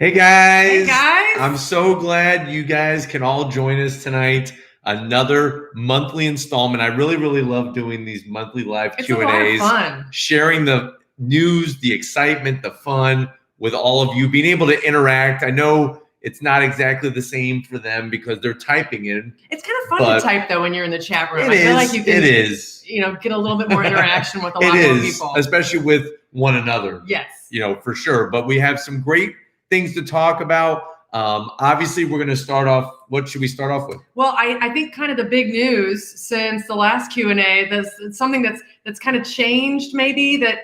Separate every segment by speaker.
Speaker 1: Hey guys.
Speaker 2: Hey guys.
Speaker 1: I'm so glad you guys can all join us tonight. Another monthly installment. I really love doing these monthly live
Speaker 2: It's
Speaker 1: Q&As.
Speaker 2: a lot of fun.
Speaker 1: Sharing the news, the excitement, the fun with all of you, being able to interact. I know it's not exactly the same for them because they're typing in.
Speaker 2: It's kind of fun to type though when you're in the chat room. I feel like you can,
Speaker 1: it is.
Speaker 2: Get a little bit more interaction with a lot more people.
Speaker 1: Especially with one another.
Speaker 2: Yes.
Speaker 1: For sure. But we have some great things to talk about. Obviously, we're going to start off. What should we start off with?
Speaker 2: Well, I think kind of the big news since the last Q&A, there's something that's kind of changed maybe that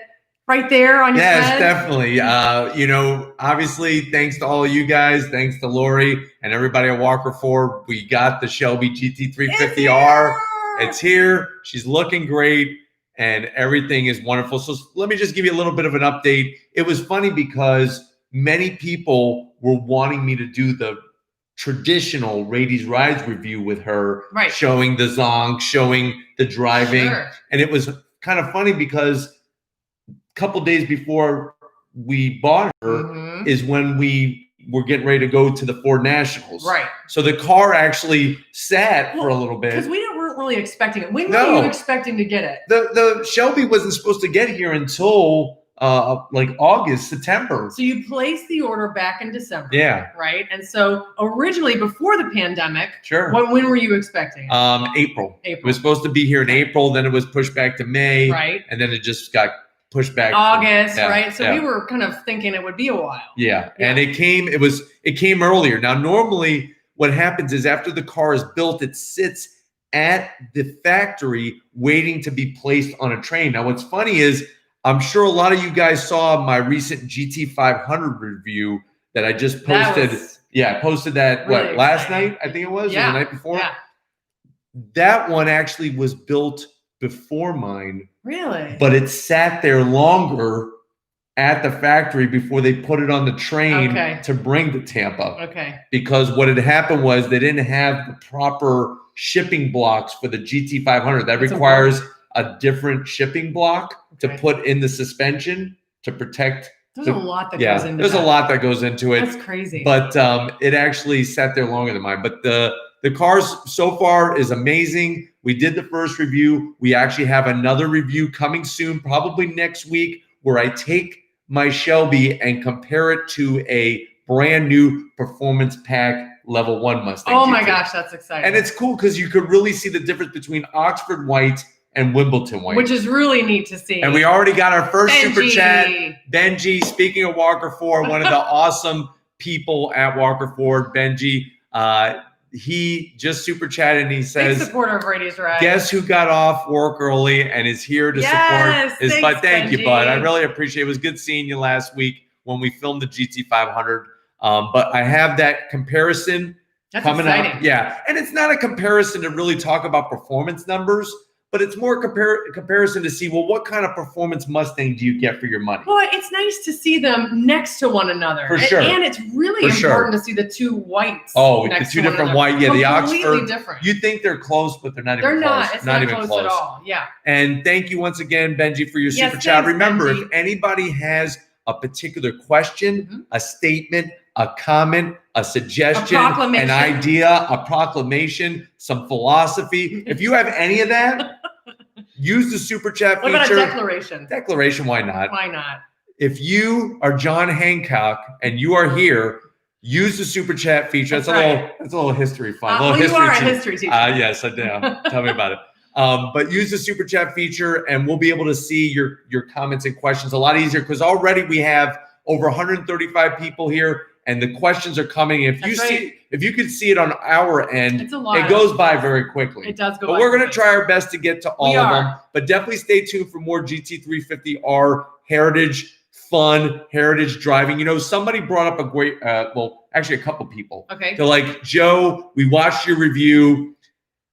Speaker 2: right there on your head.
Speaker 1: Yes, definitely. Obviously, thanks to all of you guys. Thanks to Lori and everybody at Walker Ford. We got the Shelby GT350R. It's here. She's looking great. And everything is wonderful. So let me just give you a little bit of an update. It was funny because many people were wanting me to do the traditional Raiti's Rides review with her,
Speaker 2: right?
Speaker 1: Showing the zonk, showing the driving.
Speaker 2: Sure.
Speaker 1: And it was kind of funny because a couple days before we bought her is when we were getting ready to go to the Ford Nationals.
Speaker 2: Right.
Speaker 1: So the car actually sat for a little bit.
Speaker 2: Because we weren't really expecting it. When were you expecting to get it?
Speaker 1: The Shelby wasn't supposed to get here until like August, September.
Speaker 2: So you placed the order back in December.
Speaker 1: Yeah.
Speaker 2: Right. And so originally before the pandemic,
Speaker 1: sure.
Speaker 2: When were you expecting it?
Speaker 1: April. It was supposed to be here in April, then it was pushed back to May.
Speaker 2: Right.
Speaker 1: And then it just got pushed back
Speaker 2: August, right? So we were kind of thinking it would be a while.
Speaker 1: Yeah. And it came earlier. Now normally what happens is after the car is built, it sits at the factory waiting to be placed on a train. Now what's funny is I'm sure a lot of you guys saw my recent GT500 review that I just posted. I posted that
Speaker 2: really
Speaker 1: last night, I think it was, or the night before.
Speaker 2: Yeah.
Speaker 1: That one actually was built before mine.
Speaker 2: Really?
Speaker 1: But it sat there longer at the factory before they put it on the train to bring to Tampa.
Speaker 2: Okay.
Speaker 1: Because what had happened was they didn't have the proper shipping blocks for the GT500. That requires a different shipping block to put in the suspension to protect.
Speaker 2: There's a lot that goes into it.
Speaker 1: There's a lot that goes into it.
Speaker 2: That's crazy.
Speaker 1: But it actually sat there longer than mine. But the cars so far is amazing. We did the first review. We actually have another review coming soon, probably next week, where I take my Shelby and compare it to a brand new performance pack level 1 Mustang.
Speaker 2: Oh my gosh, that's exciting.
Speaker 1: And it's cool because you could really see the difference between Oxford white and Wimbledon white.
Speaker 2: Which is really neat to see.
Speaker 1: And we already got our first super chat. Benji, speaking of Walker Ford, one of the awesome people at Walker Ford, Benji, he just super chatted and he says,
Speaker 2: big supporter of Raiti's Rides.
Speaker 1: Guess who got off work early and is here to support his bud. Thank you, bud. I really appreciate it. It was good seeing you last week when we filmed the GT500. But I have that comparison coming up. Yeah. And it's not a comparison to really talk about performance numbers, but it's more comparison to see, well, what kind of performance Mustang do you get for your money?
Speaker 2: Well, it's nice to see them next to one another.
Speaker 1: For sure.
Speaker 2: And it's really important to see the two whites.
Speaker 1: Oh, the two different white. Yeah, the Oxford.
Speaker 2: Completely different.
Speaker 1: You think they're close, but they're not even close.
Speaker 2: They're not. It's not even close at all. Yeah.
Speaker 1: And thank you once again, Benji, for your super chat. Remember, if anybody has a particular question, a statement, a comment, a suggestion, an idea, a proclamation, some philosophy. If you have any of that, use the super chat feature.
Speaker 2: What about a declaration?
Speaker 1: Declaration, why not?
Speaker 2: Why not?
Speaker 1: If you are John Hancock and you are here, use the super chat feature. That's a little history fun.
Speaker 2: You are a history teacher.
Speaker 1: Yes, I do. Tell me about it. But use the super chat feature and we'll be able to see your comments and questions a lot easier because already we have over 135 people here and the questions are coming. If you could see it on our end, it goes by very quickly.
Speaker 2: It does go
Speaker 1: by. But we're going to try our best to get to all of them. But definitely stay tuned for more GT350R heritage fun, heritage driving. Somebody brought up a great, actually a couple people.
Speaker 2: Okay.
Speaker 1: They're like, Joe, we watched your review.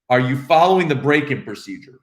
Speaker 1: Are you following the break-in procedure?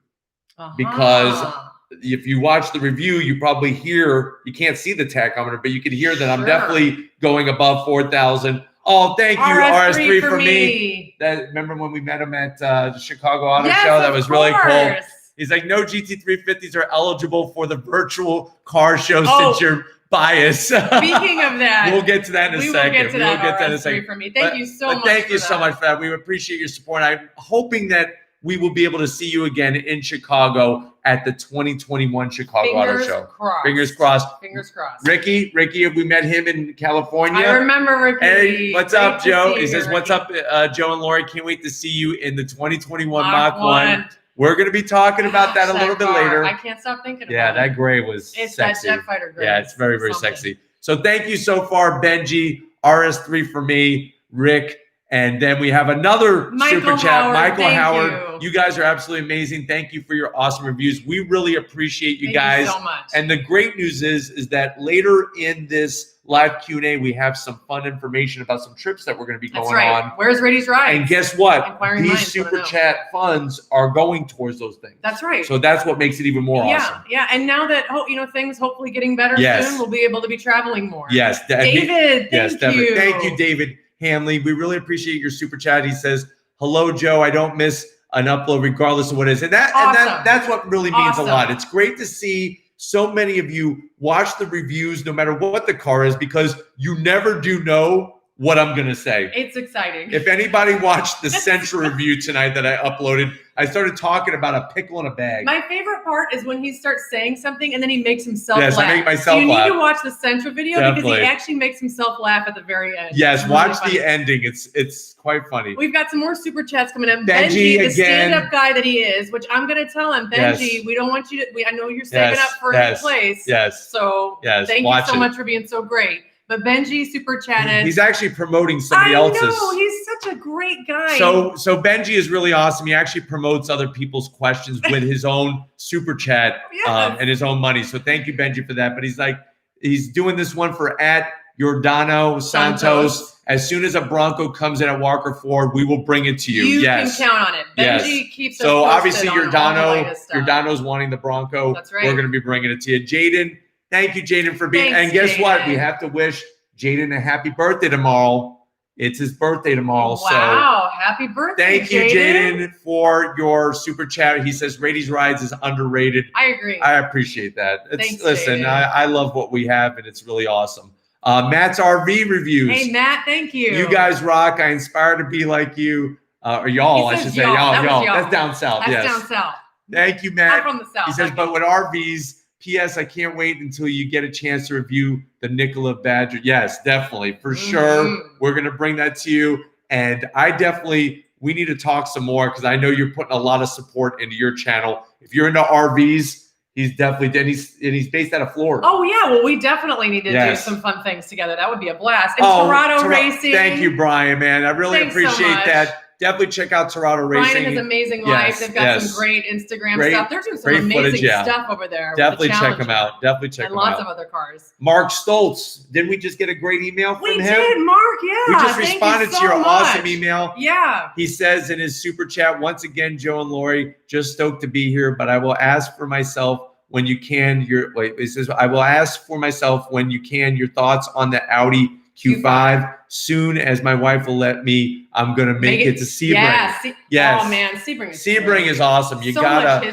Speaker 1: Because if you watch the review, you probably hear, you can't see the tachometer, but you can hear that I'm definitely going above 4,000. Oh, thank you, RS3 for me. Remember when we met him at the Chicago Auto Show? That was really cool. He's like, no GT350s are eligible for the virtual car show since you're bias.
Speaker 2: Speaking of that,
Speaker 1: we'll get to that in a second.
Speaker 2: We will get to that
Speaker 1: in a second.
Speaker 2: for me. Thank you so much.
Speaker 1: Thank you so much for that. We appreciate your support. I'm hoping that we will be able to see you again in Chicago at the 2021 Chicago Auto Show. Fingers crossed.
Speaker 2: Fingers crossed.
Speaker 1: Ricky, we met him in California.
Speaker 2: I remember Ricky.
Speaker 1: Hey, what's up, Joe? He says, what's up, Joe and Lori? Can't wait to see you in the 2021 Mach 1. We're going to be talking about that a little bit later.
Speaker 2: I can't stop thinking about it.
Speaker 1: Yeah, that gray was
Speaker 2: it's
Speaker 1: sexy.
Speaker 2: That Jet Fighter gray.
Speaker 1: Yeah, it's very, very sexy. So thank you so far, Benji, RS3 for me, Rick. And then we have another super chat, Michael Howard. You guys are absolutely amazing. Thank you for your awesome reviews. We really appreciate you guys.
Speaker 2: Thank you so much.
Speaker 1: And the great news is that later in this live Q&A, we have some fun information about some trips that we're going to be going on.
Speaker 2: Where's Raity's Ride?
Speaker 1: And guess what? These super chat funds are going towards those things.
Speaker 2: That's right.
Speaker 1: So that's what makes it even more awesome.
Speaker 2: Yeah. And now that things hopefully getting better soon, we'll be able to be traveling more.
Speaker 1: Yes.
Speaker 2: David, thank you.
Speaker 1: Thank you, David Hanley. We really appreciate your super chat. He says, hello, Joe. I don't miss an upload regardless of what it is. And that's what really means a lot. It's great to see so many of you watch the reviews no matter what the car is, because you never do know what I'm going to say.
Speaker 2: It's exciting.
Speaker 1: If anybody watched the Sentra review tonight that I uploaded, I started talking about a pickle in a bag.
Speaker 2: My favorite part is when he starts saying something and then he makes himself laugh.
Speaker 1: I make myself laugh.
Speaker 2: You need to watch the Sentra video because he actually makes himself laugh at the very end.
Speaker 1: Yes, watch the ending. It's quite funny.
Speaker 2: We've got some more super chats coming in. Benji, the stand-up guy that he is, which I'm going to tell him, Benji, we don't want you to, I know you're saving up for a new place.
Speaker 1: Yes.
Speaker 2: So thank you so much for being so great. But Benji super chatted.
Speaker 1: He's actually promoting somebody else's.
Speaker 2: I know, he's such a great guy.
Speaker 1: So Benji is really awesome. He actually promotes other people's questions with his own super chat and his own money. So thank you, Benji, for that. But he's doing this one for @Giordano Santos. As soon as a Bronco comes in at Walker Ford, we will bring it to you.
Speaker 2: You can count on it. Benji keeps us
Speaker 1: So obviously
Speaker 2: Giordano's
Speaker 1: wanting the Bronco.
Speaker 2: That's right.
Speaker 1: We're going to be bringing it to you. Jaden, thank you, Jaden, for being. And guess what? We have to wish Jaden a happy birthday tomorrow. It's his birthday tomorrow.
Speaker 2: Wow, happy birthday,
Speaker 1: thank you, Jaden, for your super chat. He says Raiti's Rides is underrated.
Speaker 2: I agree.
Speaker 1: I appreciate that.
Speaker 2: Thanks,
Speaker 1: listen,
Speaker 2: Jaden.
Speaker 1: I love what we have, and it's really awesome. Matt's RV reviews.
Speaker 2: Hey, Matt, thank you.
Speaker 1: You guys rock. I aspire to be like you. Or y'all, I should say. Y'all. That's down south.
Speaker 2: That's down south.
Speaker 1: Thank you, Matt.
Speaker 2: I'm from the south.
Speaker 1: He says, but with RVs, P.S. I can't wait until you get a chance to review the Nikola Badger. Yes, definitely. For sure. We're going to bring that to you. And we need to talk some more because I know you're putting a lot of support into your channel. If you're into RVs, he's definitely, and he's based out of Florida.
Speaker 2: Oh, yeah. Well, we definitely need to do some fun things together. That would be a blast. And Torado Racing.
Speaker 1: Thank you, Brian, man. I really appreciate that. Definitely check out Torado Racing.
Speaker 2: Brian has amazing life. They've got some great Instagram stuff. They're doing some amazing stuff over there.
Speaker 1: Definitely check them out. And
Speaker 2: lots of other cars.
Speaker 1: Mark Stoltz. Didn't we just get a great email from him?
Speaker 2: We did, Mark. Yeah.
Speaker 1: We just responded to your awesome email.
Speaker 2: Yeah.
Speaker 1: He says in his super chat, once again, Joe and Lori, just stoked to be here, but I will ask for myself when you can. It says, I will ask for myself when you can your thoughts on the Audi Q5. Soon as my wife will let me, I'm gonna make it to Sebring.
Speaker 2: Yes. Oh man, Sebring
Speaker 1: is awesome. You gotta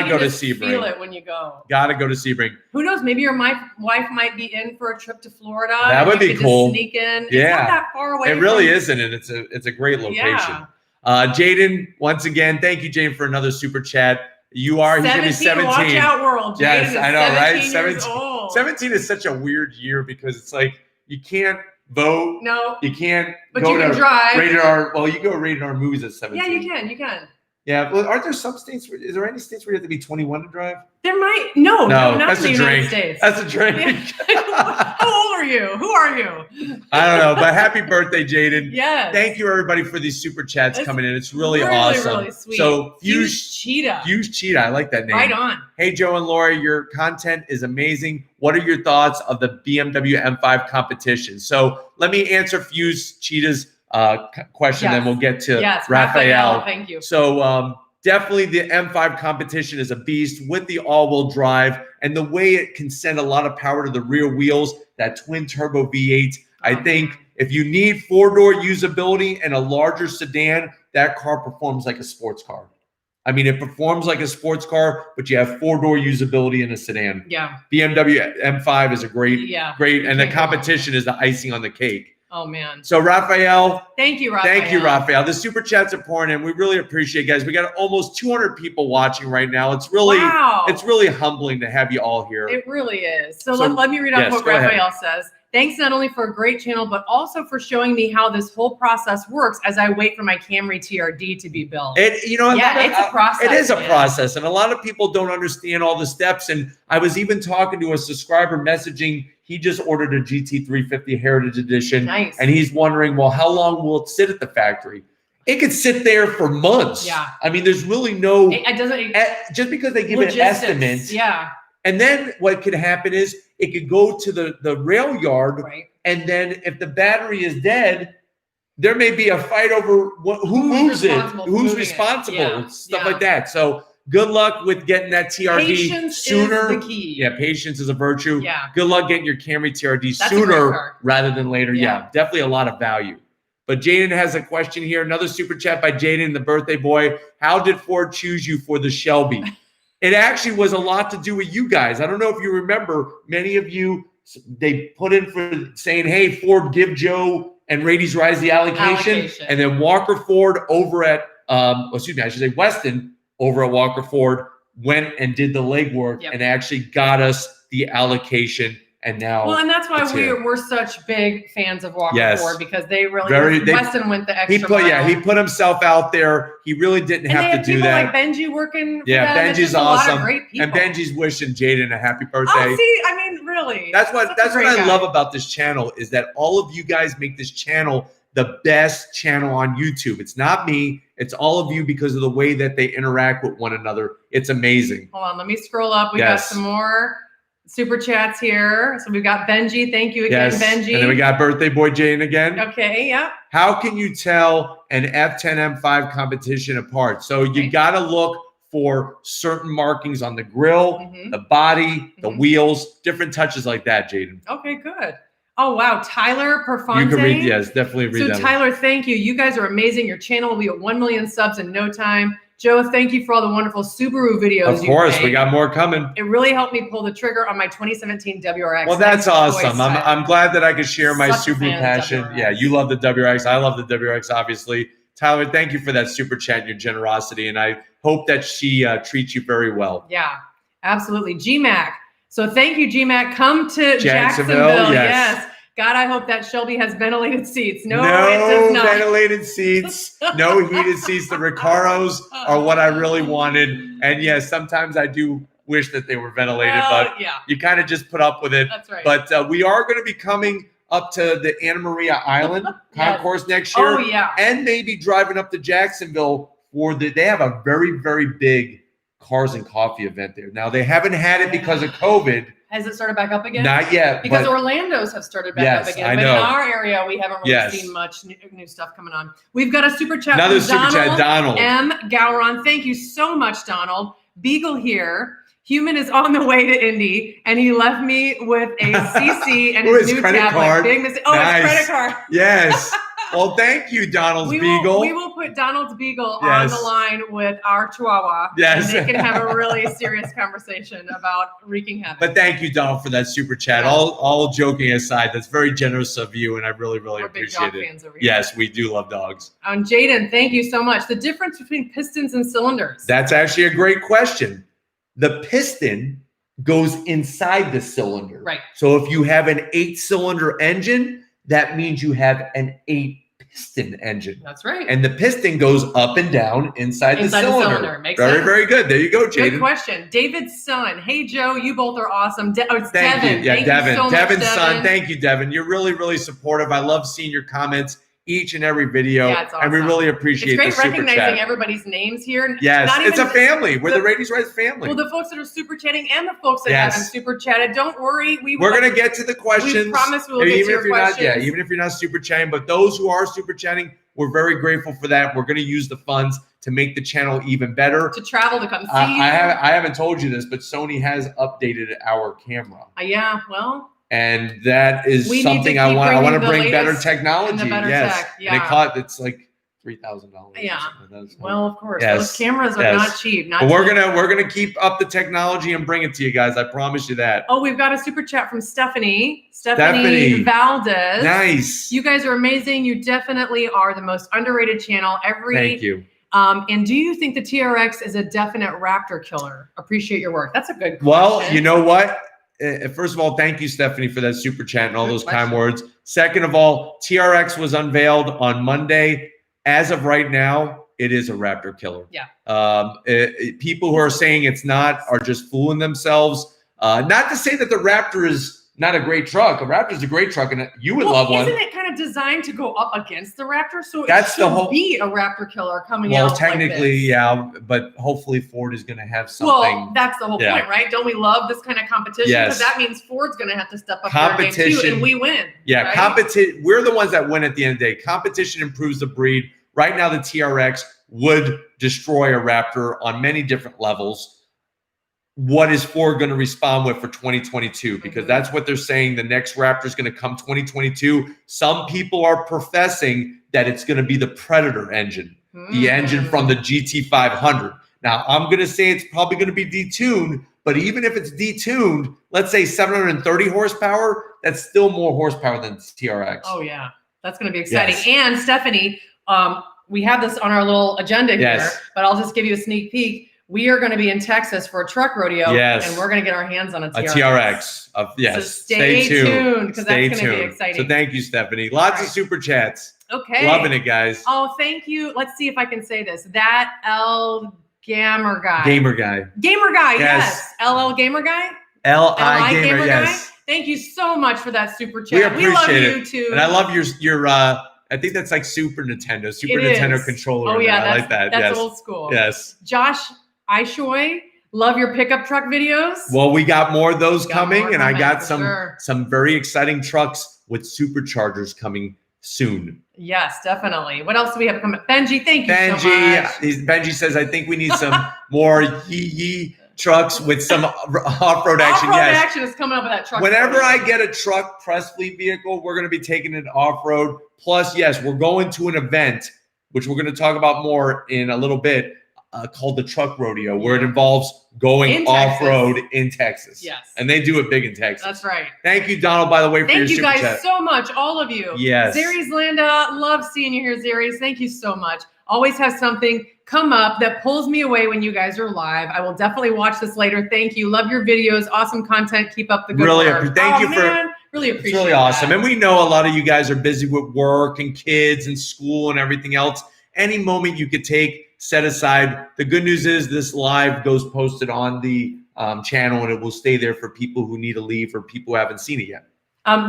Speaker 1: go to Sebring.
Speaker 2: Feel it when you go.
Speaker 1: Gotta go to Sebring.
Speaker 2: Who knows? Maybe your wife might be in for a trip to Florida.
Speaker 1: That would be cool.
Speaker 2: Just sneak in. It's not that far away.
Speaker 1: It really isn't, and it's a great location. Jaden, once again, thank you, Jaden, for another super chat. He's gonna be 17.
Speaker 2: Watch out, world.
Speaker 1: Yes, I know, right?
Speaker 2: 17.
Speaker 1: 17 is such a weird year because it's like you can't vote.
Speaker 2: No.
Speaker 1: You can't
Speaker 2: you can drive.
Speaker 1: Rated R. Well, you go rated R movies at 17.
Speaker 2: Yeah, you can.
Speaker 1: Yeah. Well, aren't there some states? Is there any states where you have to be 21 to drive?
Speaker 2: There might. No, not
Speaker 1: that's
Speaker 2: in the
Speaker 1: a drink.
Speaker 2: United States.
Speaker 1: That's a drink.
Speaker 2: How old are you? Who are you?
Speaker 1: I don't know, but happy birthday, Jaden.
Speaker 2: Yes.
Speaker 1: Thank you, everybody, for these super chats coming in. It's really awesome.
Speaker 2: Really sweet.
Speaker 1: So,
Speaker 2: Fuse Cheetah.
Speaker 1: I like that name.
Speaker 2: Right on.
Speaker 1: Hey, Joe and Lori, your content is amazing. What are your thoughts of the BMW M5 competition? So let me answer Fuse Cheetah's question, then we'll get to Raphael.
Speaker 2: Thank you.
Speaker 1: So definitely the M5 competition is a beast with the all-wheel drive and the way it can send a lot of power to the rear wheels, that twin turbo V8. I think if you need four-door usability and a larger sedan, that car performs like a sports car. I mean, it performs like a sports car, but you have 4-door usability in a sedan.
Speaker 2: Yeah.
Speaker 1: BMW M5 is a great, and the
Speaker 2: can't go wrong.
Speaker 1: competition is the icing on the cake.
Speaker 2: Oh man.
Speaker 1: So Raphael.
Speaker 2: Thank you, Raphael.
Speaker 1: Thank you, Raphael. The super chats are pouring in. We really appreciate it, guys. We got almost 200 people watching right now. It's really, it's really humbling to have you all here.
Speaker 2: It really is. So let me read out what Raphael says. Thanks not only for a great channel, but also for showing me how this whole process works as I wait for my Camry TRD to be built.
Speaker 1: It's a process. It is a process. And a lot of people don't understand all the steps. And I was even talking to a subscriber messaging. He just ordered a GT350 Heritage Edition.
Speaker 2: Nice.
Speaker 1: And he's wondering, well, how long will it sit at the factory? It could sit there for months.
Speaker 2: Yeah.
Speaker 1: I mean, there's really no, just because they give an estimate.
Speaker 2: Yeah.
Speaker 1: And then what could happen is it could go to the rail yard.
Speaker 2: Right.
Speaker 1: And then if the battery is dead, there may be a fight over who moves it, who's responsible, stuff like that. So good luck with getting that TRD sooner.
Speaker 2: Is the key.
Speaker 1: Yeah, patience is a virtue.
Speaker 2: Yeah.
Speaker 1: Good luck getting your Camry TRD sooner rather than later. Yeah, definitely a lot of value. But Jaden has a question here. Another super chat by Jaden, the birthday boy. How did Ford choose you for the Shelby? It actually was a lot to do with you guys. I don't know if you remember, many of you, they put in for saying, hey, Ford, give Joe and Raiti's Rise the allocation. And then Walker Ford over at, I should say Weston over at Walker Ford went and did the legwork and actually got us the allocation. And now,
Speaker 2: and that's why we're such big fans of Walker Ford, because they really Weston went the extra mile.
Speaker 1: He put himself out there. He really didn't have to do that.
Speaker 2: Like Benji working.
Speaker 1: Benji's awesome. A lot of great people. And Benji's wishing Jaden a happy birthday.
Speaker 2: Oh, see, I mean, really.
Speaker 1: That's what I love about this channel is that all of you guys make this channel the best channel on YouTube. It's not me. It's all of you because of the way that they interact with one another. It's amazing.
Speaker 2: Hold on, let me scroll up. We got some more super chats here. So we've got Benji. Thank you again, Benji.
Speaker 1: And then we got birthday boy Jane again.
Speaker 2: Okay, yeah.
Speaker 1: How can you tell an F10 M5 competition apart? So you got to look for certain markings on the grill, the body, the wheels, different touches like that, Jaden.
Speaker 2: Okay, good. Oh, wow. Tyler Perfonte.
Speaker 1: You can read, definitely read that.
Speaker 2: So Tyler, thank you. You guys are amazing. Your channel will be at 1 million subs in no time. Joe, thank you for all the wonderful Subaru videos.
Speaker 1: Of course, we got more coming.
Speaker 2: It really helped me pull the trigger on my 2017 WRX.
Speaker 1: Well, that's awesome. I'm glad that I could share my Subaru passion. Yeah, you love the WRX. I love the WRX, obviously. Tyler, thank you for that super chat and your generosity, and I hope that she treats you very well.
Speaker 2: Yeah, absolutely. GMAC. So thank you, GMAC. Come to Jacksonville. Yes. God, I hope that Shelby has ventilated seats. No, it does not.
Speaker 1: Ventilated seats, no heated seats. The Recaros are what I really wanted. And yes, sometimes I do wish that they were ventilated, but you kind of just put up with it.
Speaker 2: That's right.
Speaker 1: But we are going to be coming up to the Anna Maria Island concourse next year.
Speaker 2: Oh, yeah.
Speaker 1: And maybe driving up to Jacksonville for they have a very, very big Cars and Coffee event there. Now, they haven't had it because of COVID.
Speaker 2: Has it started back up again?
Speaker 1: Not yet.
Speaker 2: Because Orlando's have started back up again.
Speaker 1: I
Speaker 2: but
Speaker 1: know.
Speaker 2: In our area, we haven't really seen much new stuff coming on. We've got a super chat
Speaker 1: Another
Speaker 2: from
Speaker 1: super chat, Donald
Speaker 2: M. Gowron. Thank you so much, Donald. Beagle here. Human is on the way to Indy, and he left me with a CC and his new
Speaker 1: credit
Speaker 2: tablet.
Speaker 1: card.
Speaker 2: Big mistake. Oh, his credit card.
Speaker 1: Yes. Well, thank you, Donald's Beagle.
Speaker 2: We will put Donald's Beagle on the line with our Chihuahua.
Speaker 1: Yes.
Speaker 2: And they can have a really serious conversation about wreaking havoc.
Speaker 1: But thank you, Donald, for that super chat. Yeah. All joking aside, that's very generous of you, and I really, really appreciate it.
Speaker 2: Big dog fans over here.
Speaker 1: Yes, we do love dogs.
Speaker 2: Jaden, thank you so much. The difference between pistons and cylinders.
Speaker 1: That's actually a great question. The piston goes inside the cylinder.
Speaker 2: Right.
Speaker 1: So if you have an 8-cylinder engine, that means you have an 8-piston engine.
Speaker 2: That's right.
Speaker 1: And the piston goes up and down inside the cylinder.
Speaker 2: Makes sense.
Speaker 1: Very good. There you go, Jaden.
Speaker 2: Good question. David's son. Hey, Joe, you both are awesome. It's
Speaker 1: Thank
Speaker 2: Devin.
Speaker 1: You. Yeah,
Speaker 2: Thank
Speaker 1: Devin.
Speaker 2: You so
Speaker 1: Devin's
Speaker 2: much,
Speaker 1: son.
Speaker 2: Devin.
Speaker 1: Thank you, Devin. You're really, really supportive. I love seeing your comments each and every video.
Speaker 2: Yeah, it's awesome.
Speaker 1: And we really appreciate
Speaker 2: It's great
Speaker 1: the super
Speaker 2: recognizing
Speaker 1: chat.
Speaker 2: everybody's names here.
Speaker 1: Yes, it's a family. We're the Raiti's Rise family.
Speaker 2: Well, the folks that are super chatting and the folks that haven't super chatted, don't worry.
Speaker 1: We're going to get to the questions.
Speaker 2: We promise we will get to your questions.
Speaker 1: Even if you're not super chatting, but those who are super chatting, we're very grateful for that. We're going to use the funds to make the channel even better.
Speaker 2: To travel, to come see you.
Speaker 1: I haven't told you this, but Sony has updated our camera.
Speaker 2: Yeah, well.
Speaker 1: And that is something I want to bring better technology.
Speaker 2: Tech. Yeah.
Speaker 1: And it's like $3,000.
Speaker 2: Yeah.
Speaker 1: So,
Speaker 2: well, of course,
Speaker 1: yes.
Speaker 2: those cameras are not cheap.
Speaker 1: But we're gonna keep up the technology and bring it to you guys. I promise you that.
Speaker 2: Oh, we've got a super chat from Stephanie Valdez.
Speaker 1: Nice.
Speaker 2: You guys are amazing. You definitely are the most underrated channel.
Speaker 1: Thank you.
Speaker 2: And do you think the TRX is a definite Raptor killer? Appreciate your work. That's a good question.
Speaker 1: Well, you know what? First of all, thank you, Stephanie, for that super chat and all those kind words. Second of all, TRX was unveiled on Monday. As of right now, it is a Raptor killer.
Speaker 2: Yeah.
Speaker 1: People who are saying it's not are just fooling themselves. Not to say that the Raptor is not a great truck. A Raptor is a great truck, and you would love one.
Speaker 2: Isn't it kind of designed to go up against the Raptor? So
Speaker 1: that's
Speaker 2: it should
Speaker 1: the whole
Speaker 2: be a Raptor killer coming out.
Speaker 1: Well, technically, yeah, but hopefully Ford is going to have something.
Speaker 2: Well, that's the whole point, right? Don't we love this kind of competition? Because that means Ford's going to have to step up their game too, and we win.
Speaker 1: Yeah, right? We're the ones that win at the end of the day. Competition improves the breed. Right now, the TRX would destroy a Raptor on many different levels. What is Ford going to respond with for 2022? Because that's what they're saying. The next Raptor is going to come 2022. Some people are professing that it's going to be the Predator engine, the engine from the GT500. Now, I'm going to say it's probably going to be detuned, but even if it's detuned, let's say 730 horsepower, that's still more horsepower than the TRX.
Speaker 2: Oh, yeah. That's going to be exciting. Yes. And Stephanie, we have this on our little agenda here, but I'll just give you a sneak peek. We are going to be in Texas for a truck rodeo, and we're going to get our hands on a TRX.
Speaker 1: Yes.
Speaker 2: So stay tuned because that's going to be exciting.
Speaker 1: So thank you, Stephanie. Lots of super chats.
Speaker 2: Okay.
Speaker 1: Loving it, guys.
Speaker 2: Oh, thank you. Let's see if I can say this. That Gamer guy.
Speaker 1: Gamer guy.
Speaker 2: Yes. LL Gamer guy.
Speaker 1: LI Gamer, yes.
Speaker 2: Guy. Thank you so much for that super chat.
Speaker 1: We love
Speaker 2: you too.
Speaker 1: And I love your I think that's like Super Nintendo controller.
Speaker 2: Oh yeah,
Speaker 1: I like that.
Speaker 2: That's old school.
Speaker 1: Yes.
Speaker 2: Josh Aishoy, love your pickup truck videos.
Speaker 1: Well, we got more of those coming, and I got some very exciting trucks with superchargers coming soon.
Speaker 2: Yes, definitely. What else do we have coming? Benji, thank you so much.
Speaker 1: Benji says, I think we need some more yee trucks with some off-road action.
Speaker 2: Off-road action is coming up with that truck.
Speaker 1: Whenever I get a truck press fleet vehicle, we're going to be taking it off-road. Plus, yes, we're going to an event, which we're going to talk about more in a little bit, called the Truck Rodeo, where it involves going off-road in Texas.
Speaker 2: Yes.
Speaker 1: And they do it big in Texas.
Speaker 2: That's right.
Speaker 1: Thank you, Donald, by the way, for your super chat.
Speaker 2: Thank you guys so much, all of you.
Speaker 1: Yes.
Speaker 2: Zaries Landa, love seeing you here, Zaries. Thank you so much. Always have something come up that pulls me away when you guys are live. I will definitely watch this later. Thank you. Love your videos. Awesome content. Keep up the good work.
Speaker 1: Thank you
Speaker 2: really appreciate it.
Speaker 1: It's really awesome. And we know a lot of you guys are busy with work and kids and school and everything else. Any moment you could take, set aside. The good news is this live goes posted on the channel, and it will stay there for people who need to leave or people who haven't seen it yet.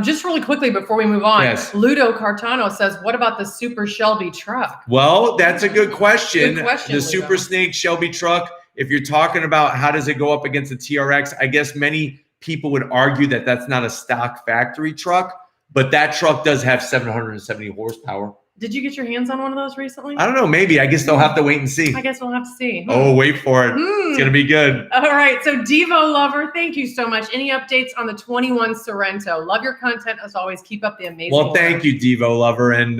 Speaker 2: Just really quickly before we move on, Ludo Cartano says, what about the Super Shelby truck?
Speaker 1: Well, that's a good question.
Speaker 2: Good question,
Speaker 1: the Super Snake Shelby truck, if you're talking about how does it go up against the TRX, I guess many people would argue that that's not a stock factory truck, but that truck does have 770 horsepower.
Speaker 2: Did you get your hands on one of those recently?
Speaker 1: I don't know. Maybe. I guess they'll have to wait and see.
Speaker 2: I guess we'll have to see.
Speaker 1: Oh, wait for it. It's going to be good.
Speaker 2: All right. So Devo Lover, thank you so much. Any updates on the 21 Sorrento? Love your content as always. Keep up the amazing work.
Speaker 1: Thank you, Devo Lover. And,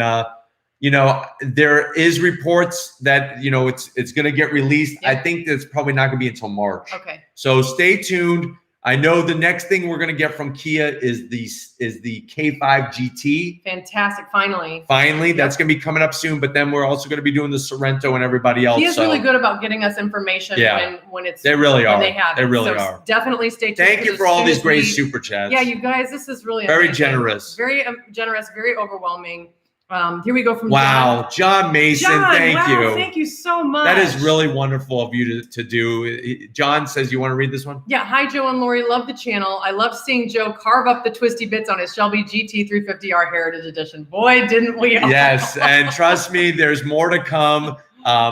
Speaker 1: there is reports that, it's going to get released. Yep. I think that's probably not going to be until March.
Speaker 2: Okay.
Speaker 1: So stay tuned. I know the next thing we're going to get from Kia is the K5 GT.
Speaker 2: Fantastic. Finally,
Speaker 1: that's going to be coming up soon. But then we're also going to be doing the Sorrento and everybody else.
Speaker 2: Kia's really good about getting us information when it's
Speaker 1: they really are.
Speaker 2: When they have
Speaker 1: they really are.
Speaker 2: Definitely stay tuned.
Speaker 1: Thank you for all these great super chats.
Speaker 2: Yeah, you guys, this is really
Speaker 1: very
Speaker 2: amazing.
Speaker 1: Generous.
Speaker 2: Very generous. Very overwhelming. Here we go from
Speaker 1: John Mason. Thank you.
Speaker 2: Thank you so much.
Speaker 1: That is really wonderful of you to do. John says, you want to read this one?
Speaker 2: Yeah. Hi, Joe and Lori. Love the channel. I love seeing Joe carve up the twisty bits on his Shelby GT 350R Heritage Edition. Boy, didn't we all.
Speaker 1: Yes. And trust me, there's more to come.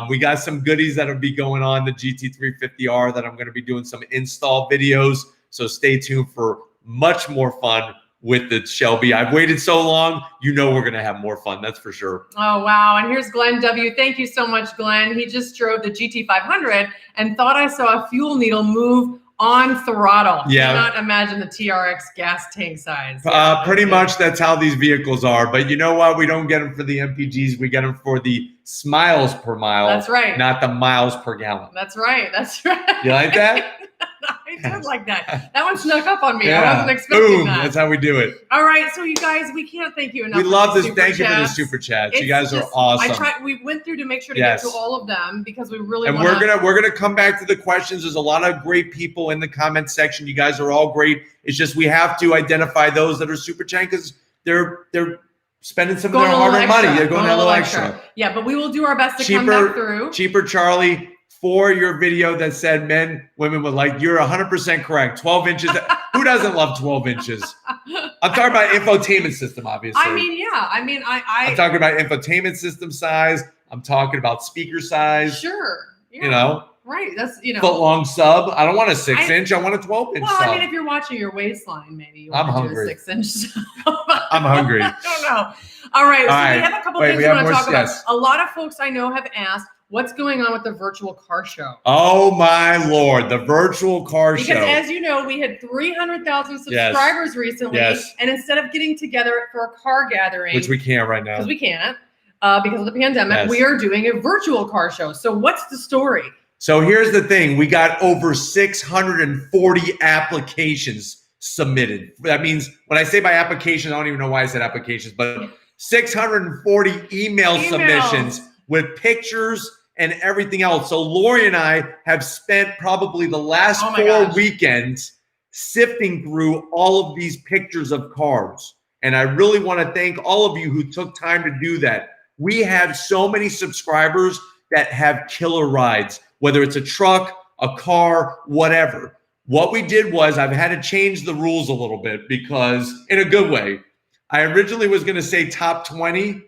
Speaker 1: We got some goodies that'll be going on the GT 350R that I'm going to be doing some install videos. So stay tuned for much more fun with the Shelby. I've waited so long, we're going to have more fun. That's for sure.
Speaker 2: Oh, wow. And here's Glenn W. Thank you so much, Glenn. He just drove the GT500 and thought I saw a fuel needle move on throttle.
Speaker 1: Yeah.
Speaker 2: Cannot imagine the TRX gas tank size.
Speaker 1: Pretty much that's how these vehicles are. But you know what? We don't get them for the MPGs. We get them for the smiles per mile.
Speaker 2: That's right.
Speaker 1: Not the miles per gallon.
Speaker 2: That's right. That's right.
Speaker 1: You like that?
Speaker 2: I did like that. That one snuck up on me. Yeah. I wasn't expecting that.
Speaker 1: That's how we do it.
Speaker 2: All right. So you guys, we can't thank you enough.
Speaker 1: We love this. Thank you for the super chats. You guys are awesome.
Speaker 2: We went through to make sure to get to all of them because we really
Speaker 1: want to. We're gonna come back to the questions. There's a lot of great people in the comment section. You guys are all great. It's just we have to identify those that are super chat because they're spending some of their hard-earned money. They're going a little extra.
Speaker 2: Yeah, but we will do our best to come back through.
Speaker 1: Cheaper Charlie. For your video that said men, women would like, you're 100% correct. 12 inches. Who doesn't love 12 inches? I'm talking about infotainment system, obviously.
Speaker 2: I mean, yeah. I mean,
Speaker 1: I'm talking about infotainment system size. I'm talking about speaker size.
Speaker 2: Sure. Yeah.
Speaker 1: You know?
Speaker 2: Right. That's,
Speaker 1: foot long sub. I don't want a 6-inch. I want a 12-inch sub.
Speaker 2: Well, I mean, if you're watching your waistline, maybe you want to do a 6-inch sub.
Speaker 1: I'm hungry.
Speaker 2: I don't know. All right. So we have a couple things we want to talk about. A lot of folks I know have asked, what's going on with the virtual car show?
Speaker 1: Oh, my Lord. The virtual car show.
Speaker 2: Because as you know, we had 300,000 subscribers recently.
Speaker 1: Yes.
Speaker 2: And instead of getting together for a car gathering.
Speaker 1: Which we can't right now.
Speaker 2: Because we can't. Because of the pandemic. We are doing a virtual car show. So what's the story?
Speaker 1: So here's the thing. We got over 640 applications submitted. That means when I say by application, I don't even know why I said applications, but 640 email submissions with pictures and everything else. So Lori and I have spent probably the last 4 weekends sifting through all of these pictures of cars. And I really want to thank all of you who took time to do that. We have so many subscribers that have killer rides, whether it's a truck, a car, whatever. What we did was I've had to change the rules a little bit because in a good way, I originally was going to say top 20.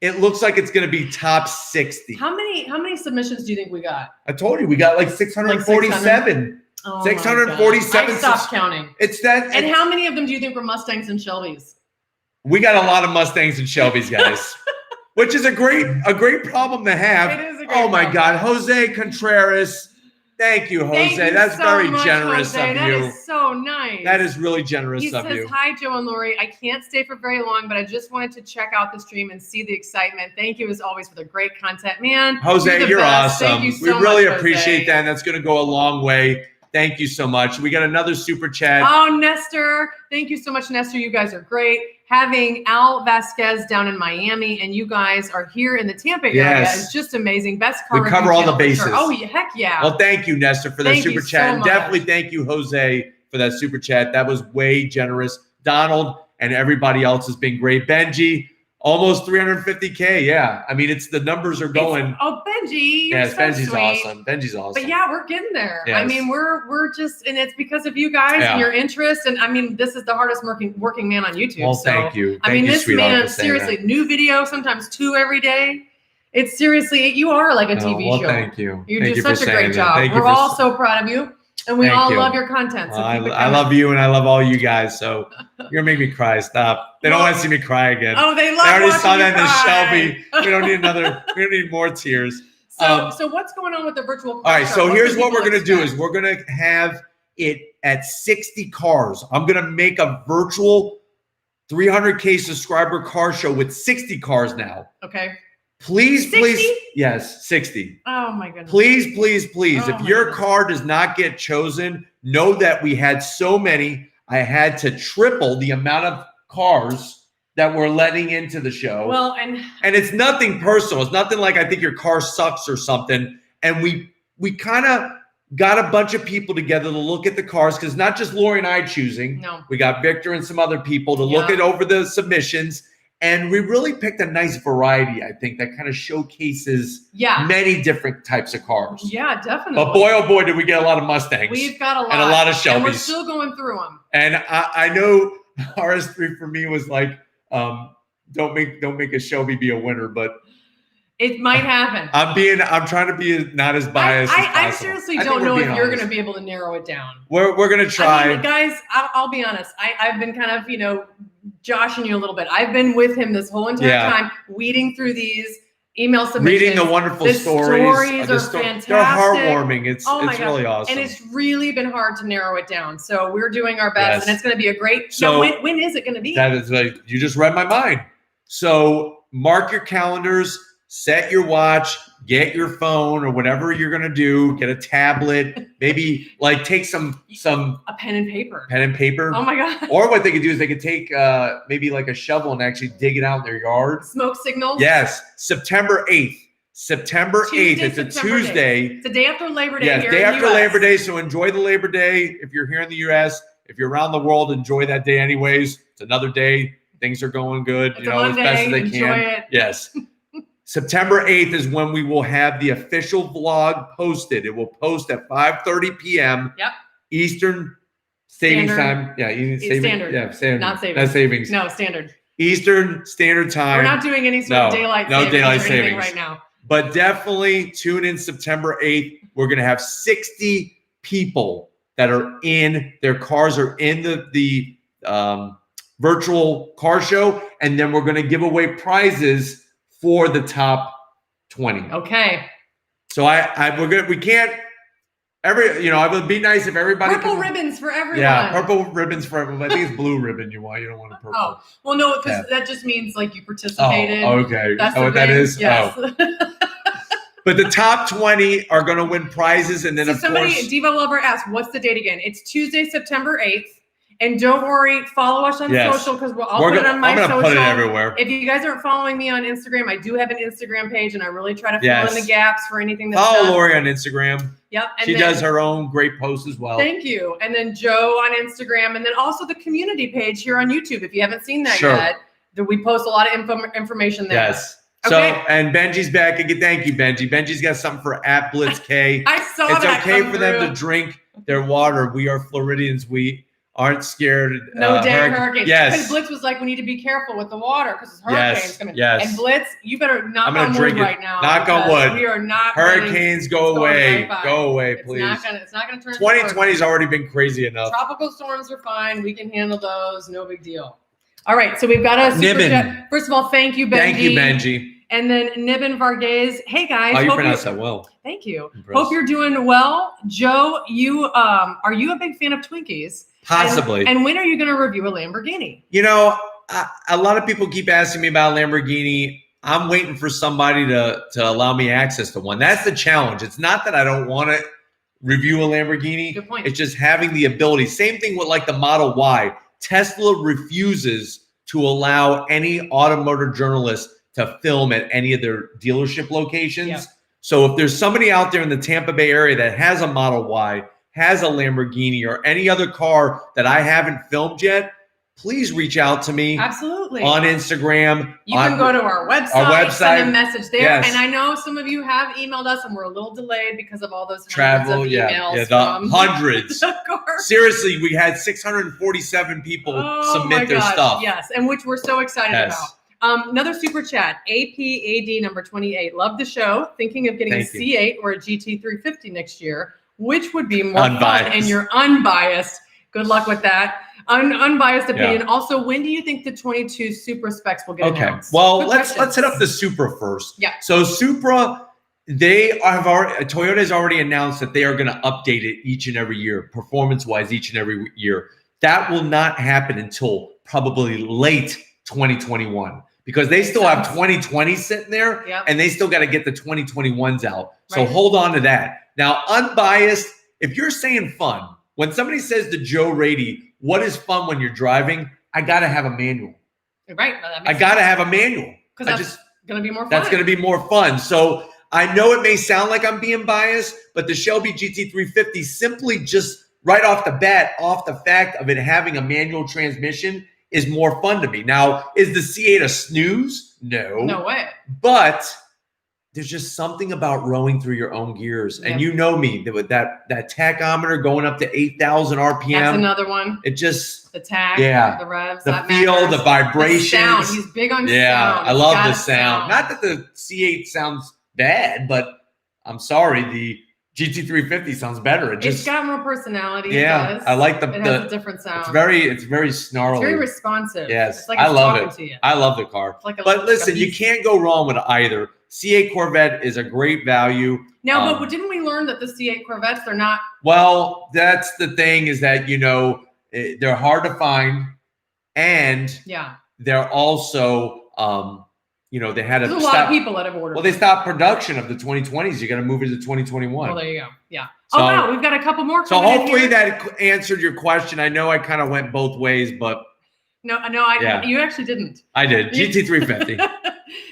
Speaker 1: It looks like it's going to be top 60.
Speaker 2: How many submissions do you think we got?
Speaker 1: I told you we got like 647.
Speaker 2: Oh
Speaker 1: 647.
Speaker 2: I stopped counting.
Speaker 1: It's that.
Speaker 2: And how many of them do you think were Mustangs and Shelbys?
Speaker 1: We got a lot of Mustangs and Shelbys, guys, which is a great problem to have.
Speaker 2: It is a great problem.
Speaker 1: My God, Jose Contreras. Thank you, Jose. That's so very generous of you.
Speaker 2: That is so nice.
Speaker 1: That is really generous of you.
Speaker 2: He says, hi, Joe and Lori. I can't stay for very long, but I just wanted to check out the stream and see the excitement. Thank you, as always, for the great content. Man,
Speaker 1: Jose, you're awesome.
Speaker 2: Thank you so much,
Speaker 1: we really appreciate that, and that's going to go a long way. Thank you so much. We got another super chat.
Speaker 2: Oh, Nestor. Thank you so much, Nestor. You guys are great. Having Al Vasquez down in Miami and you guys are here in the Tampa area is just amazing. Best car.
Speaker 1: We cover all the bases.
Speaker 2: Sure. Oh, heck yeah.
Speaker 1: Well, thank you, Nestor, for that super chat. And definitely thank you, Jose, for that super chat. That was way generous. Donald and everybody else has been great. Benji, almost 350K. Yeah. I mean, the numbers are going.
Speaker 2: Benji.
Speaker 1: Yes, Benji's awesome. Benji's awesome.
Speaker 2: But yeah, we're getting there.
Speaker 1: Yes.
Speaker 2: I mean, we're just, and it's because of you guys and your interest. And I mean, this is the hardest working man on YouTube.
Speaker 1: Well, thank you.
Speaker 2: I mean, this man, seriously, new video, sometimes 2 every day. It's seriously, you are like a TV show.
Speaker 1: Thank you.
Speaker 2: You do such a great job. We're all so proud of you. And we all love your content. So
Speaker 1: I love you and I love all you guys. So you're going to make me cry. Stop. They don't want to see me cry again.
Speaker 2: Oh, they love
Speaker 1: I already saw that in the Shelby. We don't need more tears.
Speaker 2: So what's going on with the virtual car?
Speaker 1: All right. So here's what we're going to do is we're going to have it at 60 cars. I'm going to make a virtual 300K subscriber car show with 60 cars now.
Speaker 2: Okay.
Speaker 1: Please, 60? Please. Yes, 60.
Speaker 2: Oh, my goodness.
Speaker 1: Please, please, please. If your car does not get chosen, know that we had so many. I had to triple the amount of cars that we're letting into the show.
Speaker 2: Well,
Speaker 1: and it's nothing personal. It's nothing like I think your car sucks or something. And we kind of got a bunch of people together to look at the cars because not just Lori and I choosing.
Speaker 2: No.
Speaker 1: We got Victor and some other people to look at over the submissions. And we really picked a nice variety, I think, that kind of showcases many different types of cars.
Speaker 2: Yeah, definitely.
Speaker 1: But boy, oh boy, did we get a lot of Mustangs.
Speaker 2: We've got a lot.
Speaker 1: And a lot of Shelbys.
Speaker 2: And we're still going through them.
Speaker 1: And I know RS3 for me was like, don't make a Shelby be a winner, but
Speaker 2: it might happen.
Speaker 1: I'm trying to be not as biased as possible.
Speaker 2: I seriously don't know if you're going to be able to narrow it down.
Speaker 1: We're going to try.
Speaker 2: I mean, guys, I'll be honest. I've been kind of, joshing you a little bit. I've been with him this whole entire time, weeding through these. email submissions.
Speaker 1: Reading the wonderful
Speaker 2: stories are fantastic.
Speaker 1: They're heartwarming. It's really awesome.
Speaker 2: And it's really been hard to narrow it down. So we're doing our best, and it's going to be a great. So now, when is it going to be?
Speaker 1: That is you just read my mind. So mark your calendars, set your watch, get your phone or whatever you're going to do, get a tablet, maybe like take some
Speaker 2: a pen and paper.
Speaker 1: Pen and paper.
Speaker 2: Oh my God.
Speaker 1: Or what they could do is they could take maybe like a shovel and actually dig it out in their yard.
Speaker 2: Smoke signals.
Speaker 1: Yes. September 8th. September 8th. It's a Tuesday.
Speaker 2: It's the day after Labor Day.
Speaker 1: Yes, day after Labor Day. So enjoy the Labor Day. If you're here in the US, if you're around the world, enjoy that day anyways. It's another day. Things are going good,
Speaker 2: it's
Speaker 1: as best as they can.
Speaker 2: It.
Speaker 1: Yes. September 8th is when we will have the official vlog posted. It will post at 5:30 p.m.
Speaker 2: Yep.
Speaker 1: Eastern Savings Time. Yeah,
Speaker 2: standard.
Speaker 1: Yeah, standard.
Speaker 2: Not savings.
Speaker 1: Not savings.
Speaker 2: No, standard.
Speaker 1: Eastern Standard Time.
Speaker 2: We're not doing any sort of daylight savings right now.
Speaker 1: But definitely tune in September 8th. We're going to have 60 people that are in, their cars are in the virtual car show, and then we're going to give away prizes for the top 20.
Speaker 2: Okay.
Speaker 1: So we can't it would be nice if everybody
Speaker 2: purple ribbons for everyone.
Speaker 1: Yeah, purple ribbons for everyone. I think it's blue ribbon you want. You don't want a purple.
Speaker 2: Oh, well, no, because that just means like you participated.
Speaker 1: Oh, okay.
Speaker 2: That's
Speaker 1: what that is?
Speaker 2: Yes.
Speaker 1: Oh. But the top 20 are going to win prizes, and then
Speaker 2: of course, Diva Lover asked, "What's the date again?" It's Tuesday, September 8th. And don't worry, follow us on social because I'll put it on my social.
Speaker 1: I'm going to put it everywhere.
Speaker 2: If you guys aren't following me on Instagram, I do have an Instagram page, and I really try to fill in the gaps for anything that's
Speaker 1: Follow Lori on Instagram.
Speaker 2: Yep. And
Speaker 1: she does her own great posts as well.
Speaker 2: Thank you. And then Joe on Instagram, and then also the community page here on YouTube. If you haven't seen that yet, we post a lot of information there.
Speaker 1: Yes. Okay. So, and Benji's back again. Thank you, Benji. Benji's got something for @BlitzK.
Speaker 2: I saw that.
Speaker 1: It's okay for them to drink their water. We are Floridians. We aren't scared.
Speaker 2: No damn hurricane.
Speaker 1: Yes.
Speaker 2: Because Blitz was like, we need to be careful with the water because hurricane's coming.
Speaker 1: Yes.
Speaker 2: And Blitz, you better knock on wood right now.
Speaker 1: Knock on wood.
Speaker 2: We are not.
Speaker 1: Hurricanes go away. Go away, please.
Speaker 2: It's not gonna turn.
Speaker 1: 2020's already been crazy enough.
Speaker 2: Tropical storms are fine. We can handle those. No big deal. All right. So we've got a super chat. First of all, thank you, Benji.
Speaker 1: Thank you, Benji.
Speaker 2: And then Nibbin Varghese. Hey guys.
Speaker 1: Oh, you pronounced that well.
Speaker 2: Thank you. Hope you're doing well. Joe, are you a big fan of Twinkies?
Speaker 1: Possibly.
Speaker 2: And when are you going to review a Lamborghini?
Speaker 1: A lot of people keep asking me about Lamborghini. I'm waiting for somebody to allow me access to one. That's the challenge. It's not that I don't want to review a Lamborghini.
Speaker 2: Good point.
Speaker 1: It's just having the ability. Same thing with like the Model Y. Tesla refuses to allow any automotive journalist to film at any of their dealership locations. Yeah. So if there's somebody out there in the Tampa Bay area that has a Model Y, has a Lamborghini, or any other car that I haven't filmed yet, please reach out to me.
Speaker 2: Absolutely.
Speaker 1: On Instagram.
Speaker 2: You can go to our website, send a message there. Yes. And I know some of you have emailed us, and we're a little delayed because of all those hundreds of emails.
Speaker 1: The hundreds.
Speaker 2: Of course.
Speaker 1: Seriously, we had 647 people submit their stuff.
Speaker 2: Yes, and which we're so excited about. Another super chat, APAD number 28. Love the show. Thinking of getting a C8 or a GT350 next year. Which would be more fun? And you're unbiased. Good luck with that. Unbiased opinion. Yeah. Also, when do you think the 22 Supra specs will get announced?
Speaker 1: Well, let's hit up the Supra first.
Speaker 2: Yeah.
Speaker 1: So Supra, Toyota has already announced that they are going to update it each and every year, performance-wise, each and every year. That will not happen until probably late 2021. Because they still have 2020 sitting there, and they still got to get the 2021s out. So hold on to that. Now, unbiased, if you're saying fun, when somebody says to Joe Raiti, what is fun when you're driving? I got to have a manual.
Speaker 2: Right.
Speaker 1: I got to have a manual.
Speaker 2: Because that's going to be more fun.
Speaker 1: That's going to be more fun. So I know it may sound like I'm being biased, but the Shelby GT350 simply just right off the bat, off the fact of it having a manual transmission, is more fun to me. Now, is the C8 a snooze? No.
Speaker 2: No way.
Speaker 1: But there's just something about rowing through your own gears. And you know me, with that tachometer going up to 8,000 RPM.
Speaker 2: That's another one.
Speaker 1: It just...
Speaker 2: The tach, the revs,
Speaker 1: the feel, the vibrations.
Speaker 2: The sound. He's big on sound.
Speaker 1: Yeah, I love the sound. Not that the C8 sounds bad, but I'm sorry, the GT350 sounds better.
Speaker 2: It's got more personality.
Speaker 1: Yeah, I like
Speaker 2: it has a different sound.
Speaker 1: It's very snarly.
Speaker 2: It's very responsive.
Speaker 1: Yes,
Speaker 2: it's like
Speaker 1: I love it.
Speaker 2: To you.
Speaker 1: I love the car. But listen, you can't go wrong with either. C8 Corvette is a great value.
Speaker 2: Now, but didn't we learn that the C8 Corvettes, they're not?
Speaker 1: Well, that's the thing is that, you know, they're hard to find. And they're also, you know, they had
Speaker 2: There's a lot of people that have ordered.
Speaker 1: Well, they stopped production of the 2020s. You got to move it to 2021.
Speaker 2: Oh, there you go. Yeah. So, oh, wow. We've got a couple more.
Speaker 1: So hopefully that answered your question. I know I kind of went both ways, but.
Speaker 2: No, you actually didn't.
Speaker 1: I did. GT350.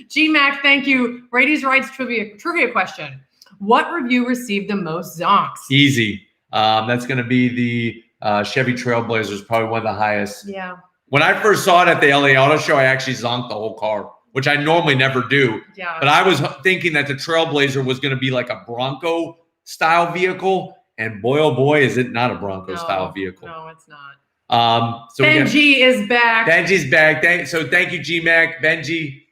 Speaker 2: G-Mac, thank you. Raiti's Rights trivia question. What review received the most zonks?
Speaker 1: Easy. That's going to be the Chevy Trailblazers, probably one of the highest.
Speaker 2: Yeah.
Speaker 1: When I first saw it at the LA Auto Show, I actually zonked the whole car, which I normally never do.
Speaker 2: Yeah.
Speaker 1: But I was thinking that the Trailblazer was going to be like a Bronco style vehicle, and boy, oh boy, is it not a Bronco style vehicle.
Speaker 2: No, it's not.
Speaker 1: So
Speaker 2: Benji is back.
Speaker 1: Benji's back. Thank you, G-Mac. Benji.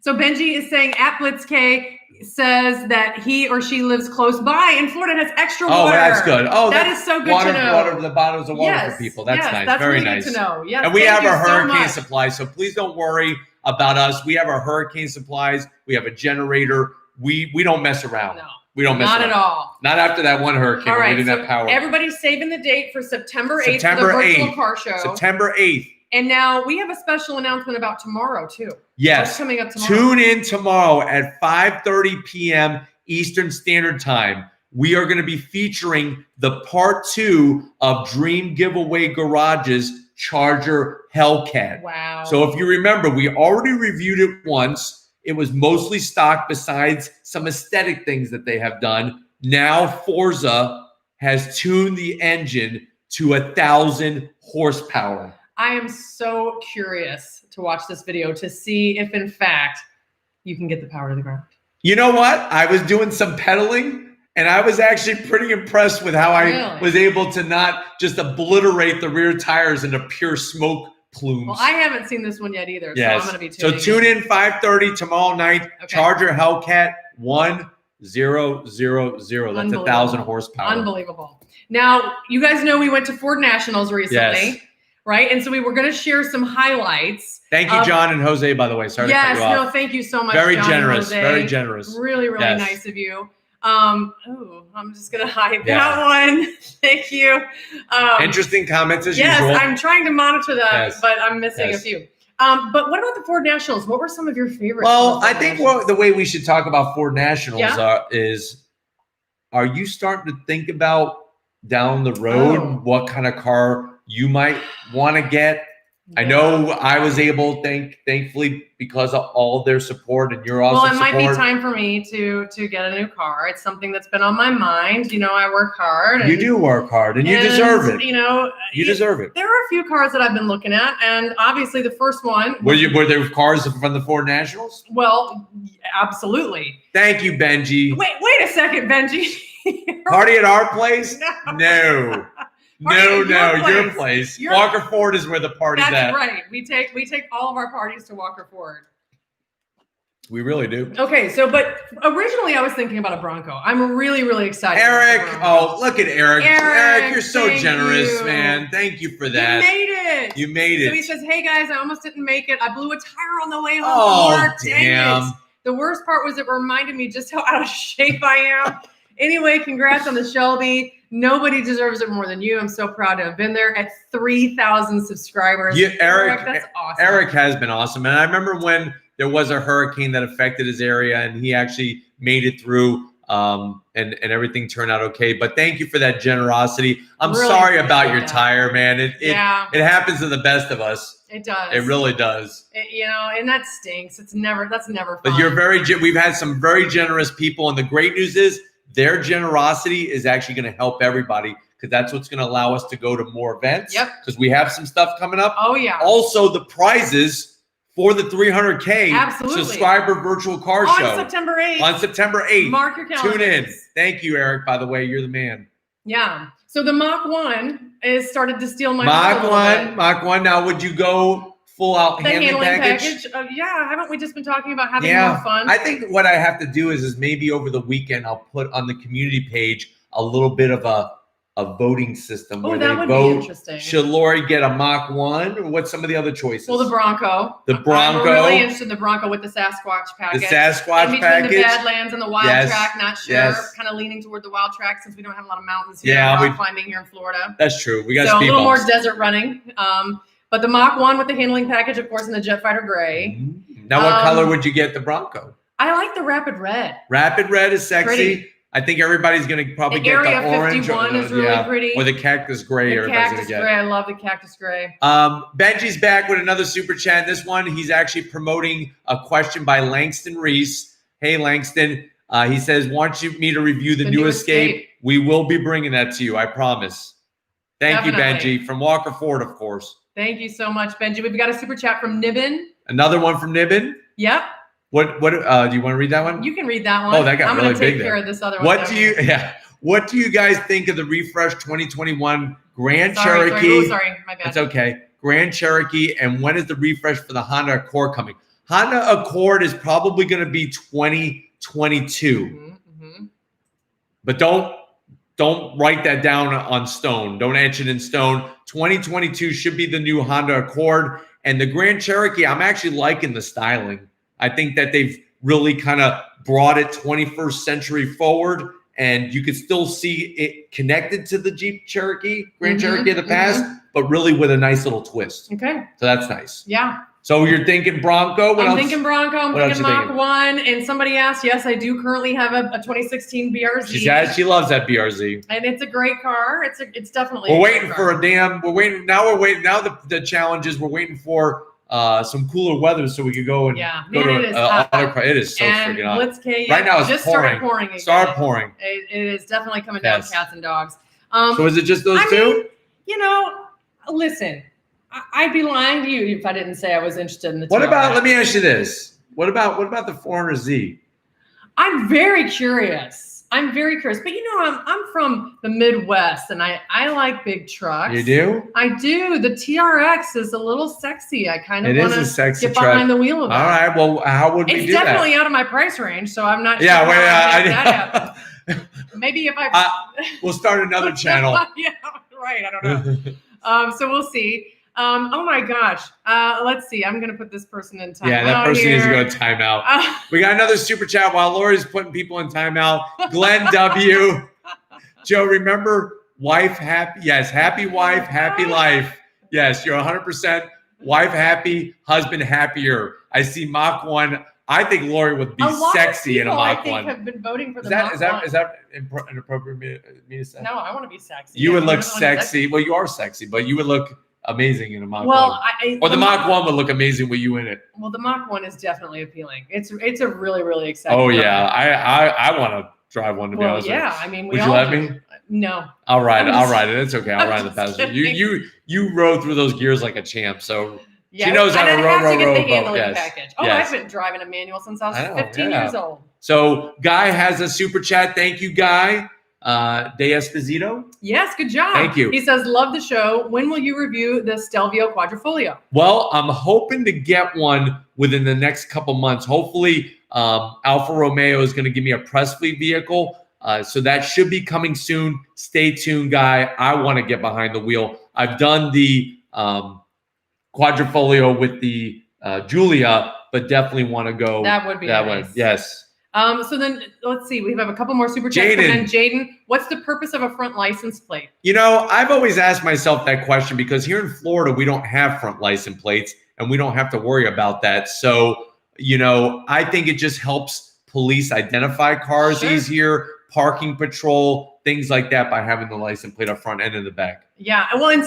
Speaker 2: So Benji is saying at BlitzK says that he or she lives close by in Florida and has extra water.
Speaker 1: Oh, that's good. Oh,
Speaker 2: that is so good to know.
Speaker 1: Water, the bottles of water for people. That's nice.
Speaker 2: That's
Speaker 1: very
Speaker 2: really
Speaker 1: nice.
Speaker 2: Good to know. Yes,
Speaker 1: and we have our hurricane supply, so please don't worry about us. We have our hurricane supplies. We have a generator. We don't mess around. No. We don't mess around.
Speaker 2: Not at all.
Speaker 1: Not after that one hurricane.
Speaker 2: All right,
Speaker 1: we didn't have power.
Speaker 2: Everybody's saving the date for September 8th for the virtual car show.
Speaker 1: September 8th.
Speaker 2: And now we have a special announcement about tomorrow, too.
Speaker 1: Yes.
Speaker 2: What's coming up tomorrow?
Speaker 1: Tune in tomorrow at 5:30 p.m. Eastern Standard Time. We are going to be featuring the part 2 of Dream Giveaway Garage's Charger Hellcat.
Speaker 2: Wow.
Speaker 1: So if you remember, we already reviewed it once. It was mostly stock besides some aesthetic things that they have done. Now Forza has tuned the engine to 1,000 horsepower.
Speaker 2: I am so curious to watch this video to see if, in fact, you can get the power to the ground.
Speaker 1: You know what? I was doing some pedaling, and I was actually pretty impressed with how I was able to not just obliterate the rear tires into pure smoke plumes.
Speaker 2: Well, I haven't seen this one yet either, so I'm going to be tuning in.
Speaker 1: So tune in 5:30 tomorrow night. Okay. Charger Hellcat 1000. That's 1,000 horsepower.
Speaker 2: Unbelievable. Now, you guys know we went to Ford Nationals recently.
Speaker 1: Yes.
Speaker 2: Right? And so we were going to share some highlights.
Speaker 1: Thank you, John and Jose, by the way. Sorry to cut you off.
Speaker 2: No, thank you so much,
Speaker 1: Very
Speaker 2: John
Speaker 1: generous.
Speaker 2: And Jose.
Speaker 1: Very generous.
Speaker 2: Really, really nice of you. I'm just going to hide that one. Thank you.
Speaker 1: Interesting comments as usual.
Speaker 2: Yes, I'm trying to monitor that, but I'm missing a few. But what about the Ford Nationals? What were some of your favorites?
Speaker 1: Well, I think the way we should talk about Ford Nationals is, are you starting to think about down the road what kind of car you might want to get? I know I was able, thankfully, because of all their support and your awesome support.
Speaker 2: Well, it might be time for me to get a new car. It's something that's been on my mind. You know, I work hard.
Speaker 1: You do work hard, and you deserve it.
Speaker 2: You know,
Speaker 1: you deserve it.
Speaker 2: There are a few cars that I've been looking at, and obviously the first one.
Speaker 1: Were there cars from the Ford Nationals?
Speaker 2: Well, absolutely.
Speaker 1: Thank you, Benji.
Speaker 2: Wait a second, Benji.
Speaker 1: Party at our place? No. No, your place. Walker Ford is where the party's at.
Speaker 2: That's right. We take all of our parties to Walker Ford.
Speaker 1: We really do.
Speaker 2: Okay, but originally I was thinking about a Bronco. I'm really, really excited.
Speaker 1: Eric, look at Eric. Eric, you're so generous, man. Thank you for that.
Speaker 2: You made it.
Speaker 1: You made it.
Speaker 2: So he says, "Hey guys, I almost didn't make it. I blew a tire on the way home."
Speaker 1: Oh, damn.
Speaker 2: The worst part was it reminded me just how out of shape I am. Anyway, congrats on the Shelby. Nobody deserves it more than you. I'm so proud to have been there at 3,000 subscribers.
Speaker 1: Yeah, Eric,
Speaker 2: that's awesome.
Speaker 1: Eric has been awesome. And I remember when there was a hurricane that affected his area and he actually made it through and everything turned out okay. But thank you for that generosity. I'm really sorry about your tire, man. It happens to the best of us.
Speaker 2: It does.
Speaker 1: It really does.
Speaker 2: And that stinks. That's never fun.
Speaker 1: But we've had some very generous people. And the great news is, their generosity is actually going to help everybody because that's what's going to allow us to go to more events.
Speaker 2: Yep.
Speaker 1: Because we have some stuff coming up.
Speaker 2: Oh, yeah.
Speaker 1: Also, the prizes for the 300K
Speaker 2: Absolutely.
Speaker 1: subscriber virtual car show.
Speaker 2: On September 8th.
Speaker 1: On September 8th.
Speaker 2: Mark your calendars.
Speaker 1: Tune in. Thank you, Eric, by the way. You're the man.
Speaker 2: Yeah. So the Mach 1 is started to steal my
Speaker 1: Mach 1. Now, would you go full out handling package?
Speaker 2: Haven't we just been talking about having more fun?
Speaker 1: I think what I have to do is maybe over the weekend I'll put on the community page a little bit of a voting system where
Speaker 2: that
Speaker 1: they
Speaker 2: would
Speaker 1: vote.
Speaker 2: Be interesting.
Speaker 1: Should Lori get a Mach 1 or what's some of the other choices?
Speaker 2: Well, the Bronco.
Speaker 1: The Bronco.
Speaker 2: I'm really interested in the Bronco with the Sasquatch package.
Speaker 1: The Sasquatch
Speaker 2: in between
Speaker 1: package.
Speaker 2: The Badlands and the Wild Track, not sure.
Speaker 1: Yes.
Speaker 2: Kind of leaning toward the Wild Track since we don't have a lot of mountains here. Rock climbing here in Florida.
Speaker 1: That's true. We got
Speaker 2: so
Speaker 1: speed
Speaker 2: a little
Speaker 1: bumps.
Speaker 2: more desert running. But the Mach 1 with the handling package, of course, in the Jet Fighter Gray.
Speaker 1: Mm-hmm. Now, what color would you get the Bronco?
Speaker 2: I like the Rapid Red. Rapid
Speaker 1: Red is sexy. Pretty. I think everybody's going to probably get the orange.
Speaker 2: Area 51 is really pretty.
Speaker 1: Or the Cactus Gray.
Speaker 2: The Cactus Gray. I love the Cactus Gray.
Speaker 1: Benji's back with another super chat. This one, he's actually promoting a question by Langston Reese. Hey, Langston. He says, want me to review the new Escape? We will be bringing that to you. I promise. Thank you, Benji. From Walker Ford, of course.
Speaker 2: Thank you so much, Benji. We've got a super chat from Nibbin.
Speaker 1: Another one from Nibbin?
Speaker 2: Yep.
Speaker 1: What do you want to read that one?
Speaker 2: You can read that one.
Speaker 1: Oh, that got really big there.
Speaker 2: I'm going to take care of this other one.
Speaker 1: What do you guys think of the refresh 2021 Grand Cherokee?
Speaker 2: Sorry, my bad.
Speaker 1: It's okay. Grand Cherokee, and when is the refresh for the Honda Accord coming? Honda Accord is probably going to be 2022. Mm-hmm. But don't write that down on stone. Don't etch it in stone. 2022 should be the new Honda Accord. And the Grand Cherokee, I'm actually liking the styling. I think that they've really kind of brought it 21st century forward, and you could still see it connected to the Jeep Cherokee, Grand Cherokee of the past, but really with a nice little twist.
Speaker 2: Okay.
Speaker 1: So that's nice.
Speaker 2: Yeah.
Speaker 1: So you're thinking Bronco?
Speaker 2: I'm thinking Bronco. I'm thinking Mach 1. And somebody asked, yes, I do currently have a 2016 BRZ.
Speaker 1: She loves that BRZ.
Speaker 2: And it's a great car. It's definitely
Speaker 1: We're waiting for Now the challenge is we're waiting for some cooler weather so we could go and go to it is so freaking hot. Right now it's
Speaker 2: just
Speaker 1: pouring.
Speaker 2: Started pouring again.
Speaker 1: Start pouring.
Speaker 2: It is definitely coming down, cats and dogs.
Speaker 1: So is it just those two?
Speaker 2: Listen, I'd be lying to you if I didn't say I was interested in the
Speaker 1: What about, let me ask you this. What about the 400Z?
Speaker 2: I'm very curious. But I'm from the Midwest, and I like big trucks.
Speaker 1: You do?
Speaker 2: I do. The TRX is a little sexy. I kind of want to get
Speaker 1: truck.
Speaker 2: Behind the wheel of it.
Speaker 1: All right. Well, how would we do that?
Speaker 2: It's definitely out of that price range, so I'm not sure
Speaker 1: how
Speaker 2: that happen. Maybe if
Speaker 1: we'll start another channel.
Speaker 2: Yeah, right. I don't know. So we'll see. Oh my gosh. Let's see. I'm gonna put this person in timeout.
Speaker 1: Yeah, that person needs to go to timeout. We got another super chat while Lori's putting people in timeout. Glenn W. Joe, remember wife happy? Yes, happy wife, happy life. Yes, you're 100% wife happy, husband happier. I see Mach 1. I think Lori would be sexy in a Mach 1.
Speaker 2: I think have been voting for the Mach 1.
Speaker 1: Is that inappropriate me to say?
Speaker 2: No, I want to be sexy.
Speaker 1: You would look sexy. Well, you are sexy, but you would look amazing in a Mach 1.
Speaker 2: Or
Speaker 1: the Mach 1 would look amazing with you in it.
Speaker 2: Well, the Mach 1 is definitely appealing. It's a really, really exciting.
Speaker 1: Oh yeah, I want to drive one to be honest.
Speaker 2: Yeah, I mean,
Speaker 1: would you let me?
Speaker 2: No.
Speaker 1: I'll ride it. It's okay. I'll ride the passenger. You rode through those gears like a champ, so she knows how to row.
Speaker 2: Package. Oh, I've been driving a manual since I was 15 years old.
Speaker 1: So Guy has a super chat. Thank you, Guy. De Esposito?
Speaker 2: Yes, good job.
Speaker 1: Thank you.
Speaker 2: He says, love the show. When will you review the Stelvio Quadrifoglio?
Speaker 1: Well, I'm hoping to get one within the next couple months. Hopefully, Alfa Romeo is going to give me a press fleet vehicle. So that should be coming soon. Stay tuned, Guy. I want to get behind the wheel. I've done the Quadrifoglio with the Giulia, but definitely want to go
Speaker 2: that would be
Speaker 1: that
Speaker 2: nice.
Speaker 1: one. Yes.
Speaker 2: So then let's see. We have a couple more super chats. Jaden, what's the purpose of a front license plate?
Speaker 1: I've always asked myself that question because here in Florida, we don't have front license plates and we don't have to worry about that. So, I think it just helps police identify cars easier, parking patrol, things like that by having the license plate up front and in the back.
Speaker 2: Yeah. Well, and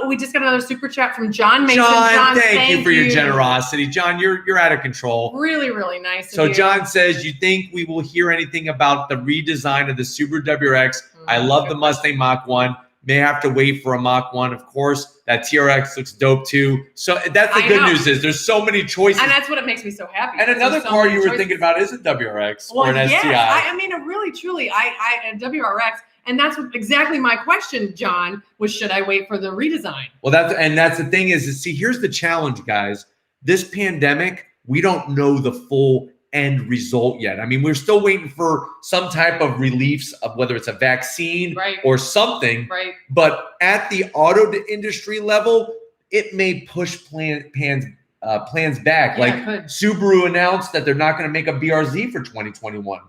Speaker 2: we just got another super chat from John Mason.
Speaker 1: John, thank you for your generosity. John, you're out of control.
Speaker 2: Really, really nice.
Speaker 1: So John says, you think we will hear anything about the redesign of the Subaru WRX? I love the Mustang Mach 1. May have to wait for a Mach 1, of course. That TRX looks dope too. So that's the good news is there's so many choices.
Speaker 2: And that's what it makes me so happy.
Speaker 1: And another car you were thinking about is a WRX or an STI.
Speaker 2: I mean, really, truly, a WRX. And that's exactly my question, John, was should I wait for the redesign?
Speaker 1: Well, that's the thing is see, here's the challenge, guys. This pandemic, we don't know the full end result yet. I mean, we're still waiting for some type of reliefs of whether it's a vaccine or something. But at the auto industry level, it may push plans back. Like Subaru announced that they're not going to make a BRZ for 2021.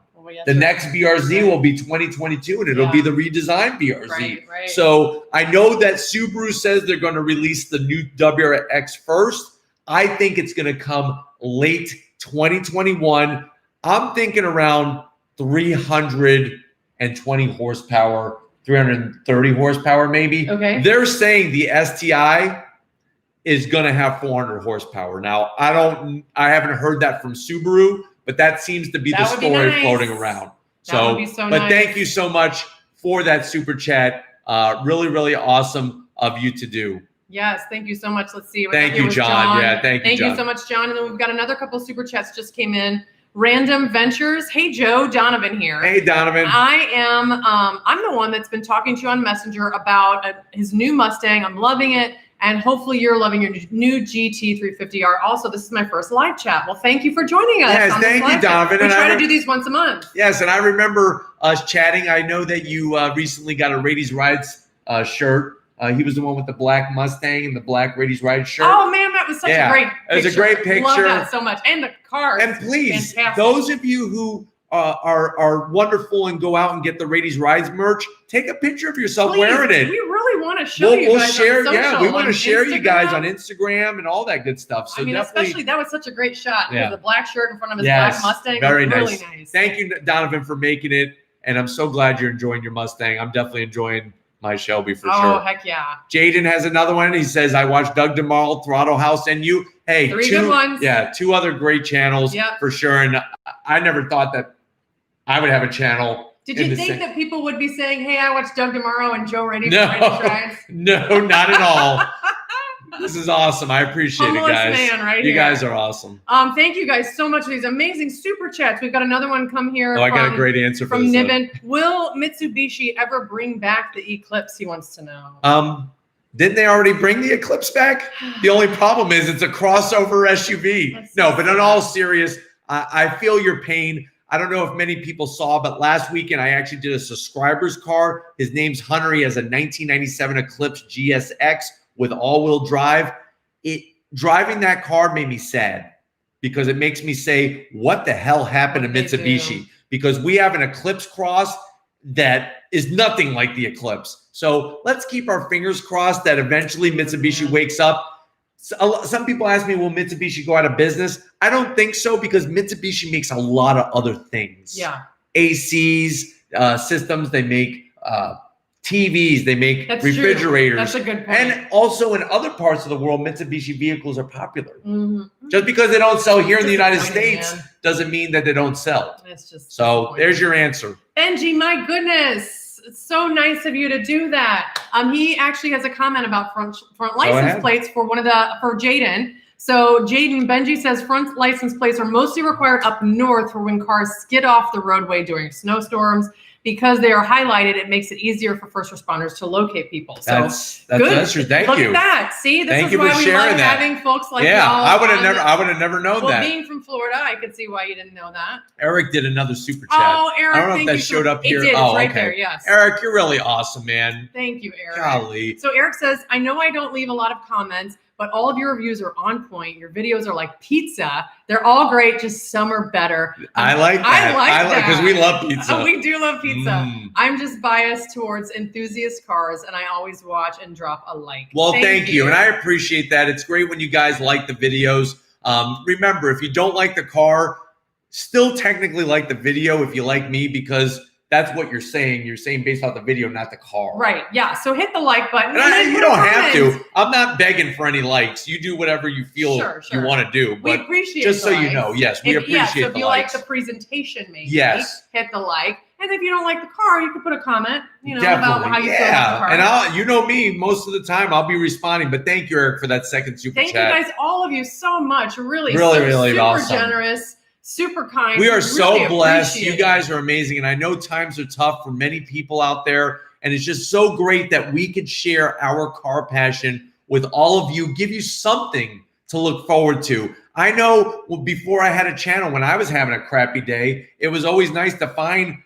Speaker 1: The next BRZ will be 2022, and it'll be the redesigned BRZ. So I know that Subaru says they're going to release the new WRX first. I think it's going to come late 2021. I'm thinking around 320 horsepower, 330 horsepower maybe. They're saying the STI is going to have 400 horsepower. Now, I haven't heard that from Subaru, but that seems to be the story floating around. But thank you so much for that super chat. Really, really awesome of you to do.
Speaker 2: Yes, thank you so much. Let's see.
Speaker 1: Thank you, John. Yeah, thank you, John.
Speaker 2: Thank you so much, John. And then we've got another couple super chats just came in. Random Ventures. Hey, Joe, Donovan here.
Speaker 1: Hey, Donovan.
Speaker 2: I'm the one that's been talking to you on Messenger about his new Mustang. I'm loving it. And hopefully you're loving your new GT350R. Also, this is my first live chat. Well, thank you for joining us.
Speaker 1: Yes, thank you, Donovan.
Speaker 2: We try to do these once a month.
Speaker 1: Yes, and I remember us chatting. I know that you recently got a Raity's Rides shirt. He was the one with the black Mustang and the black Raity's Rides shirt.
Speaker 2: Oh, man, that was such a great picture.
Speaker 1: It was a great picture.
Speaker 2: Love that so much. And the car.
Speaker 1: And please, those of you who are wonderful and go out and get the Raity's Rides merch, take a picture of yourself wearing it.
Speaker 2: We really want to show you guys
Speaker 1: share,
Speaker 2: on social,
Speaker 1: we want to share
Speaker 2: Instagram.
Speaker 1: You guys on Instagram and all that good stuff. So
Speaker 2: I mean, especially that was such a great shot.
Speaker 1: Yeah.
Speaker 2: The black shirt in front of his black Mustang.
Speaker 1: Very
Speaker 2: nice.
Speaker 1: Really nice. Thank you, Donovan, for making it. And I'm so glad you're enjoying your Mustang. I'm definitely enjoying my Shelby for sure.
Speaker 2: Oh, heck yeah.
Speaker 1: Jaden has another one. He says, I watched Doug DeMarle, Throttle House, and you. Hey,
Speaker 2: 3 good ones.
Speaker 1: Yeah, 2 other great channels for sure. And I never thought that I would have a channel.
Speaker 2: Did you think that people would be saying, hey, I watched Doug DeMarle and Joe Raiti?
Speaker 1: No, not at all. This is awesome. I appreciate it, guys.
Speaker 2: Man right
Speaker 1: you guys are awesome.
Speaker 2: Thank you guys so much for these amazing super chats. We've got another one come here.
Speaker 1: I got a great answer
Speaker 2: from Niven. Will Mitsubishi ever bring back the Eclipse? He wants to know.
Speaker 1: Didn't they already bring the Eclipse back? The only problem is it's a crossover SUV. But in all serious, I feel your pain. I don't know if many people saw, but last weekend I actually did a subscriber's car. His name's Hunter. He has a 1997 Eclipse GSX with all-wheel drive. Driving that car made me sad because it makes me say, what the hell happened to Mitsubishi? Because we have an Eclipse Cross that is nothing like the Eclipse. So let's keep our fingers crossed that eventually Mitsubishi wakes up. Some people ask me, will Mitsubishi go out of business? I don't think so because Mitsubishi makes a lot of other things.
Speaker 2: Yeah.
Speaker 1: ACs, systems, they make TVs, they make refrigerators.
Speaker 2: That's a good point.
Speaker 1: And also in other parts of the world, Mitsubishi vehicles are popular. Just because they don't sell here in the United States doesn't mean that they don't sell.
Speaker 2: It's just
Speaker 1: so there's your answer.
Speaker 2: Benji, my goodness. It's so nice of you to do that. He actually has a comment about front license plates for Jaden. So Jaden, Benji says front license plates are mostly required up north for when cars skid off the roadway during snowstorms. Because they are highlighted, it makes it easier for first responders to locate people. So
Speaker 1: that's true. Thank you.
Speaker 2: Look at that. See, this is why we love having folks like y'all.
Speaker 1: I would have never known that.
Speaker 2: Well, being from Florida, I could see why you didn't know that.
Speaker 1: Eric did another super chat.
Speaker 2: Oh, Eric,
Speaker 1: I don't know if that showed up here.
Speaker 2: It did. It's right there. Yes.
Speaker 1: Eric, you're really awesome, man.
Speaker 2: Thank you, Eric.
Speaker 1: Golly.
Speaker 2: So Eric says, I know I don't leave a lot of comments, but all of your reviews are on point. Your videos are like pizza. They're all great, just some are better.
Speaker 1: I like that. I like that because we love pizza.
Speaker 2: We do love pizza. I'm just biased towards enthusiast cars, and I always watch and drop a like.
Speaker 1: Well, thank you. And I appreciate that. It's great when you guys like the videos. Remember, if you don't like the car, still technically like the video if you like me, because that's what you're saying. You're saying based off the video, not the car.
Speaker 2: Right. Yeah. So hit the like button.
Speaker 1: You don't have to. I'm not begging for any likes. You do whatever you feel you want to do.
Speaker 2: We appreciate
Speaker 1: just so
Speaker 2: likes.
Speaker 1: You know, yes, we appreciate the likes.
Speaker 2: So if you like the presentation, maybe hit the like. And if you don't like the car, you can put a comment, about how you feel about the car.
Speaker 1: And you know me, most of the time I'll be responding. But thank you, Eric, for that second super chat.
Speaker 2: Thank you guys, all of you, so much. Really
Speaker 1: super awesome.
Speaker 2: Generous. Super kind.
Speaker 1: We are so blessed. You guys are amazing. And I know times are tough for many people out there. And it's just so great that we could share our car passion with all of you, give you something to look forward to. I know before I had a channel, when I was having a crappy day, it was always nice to find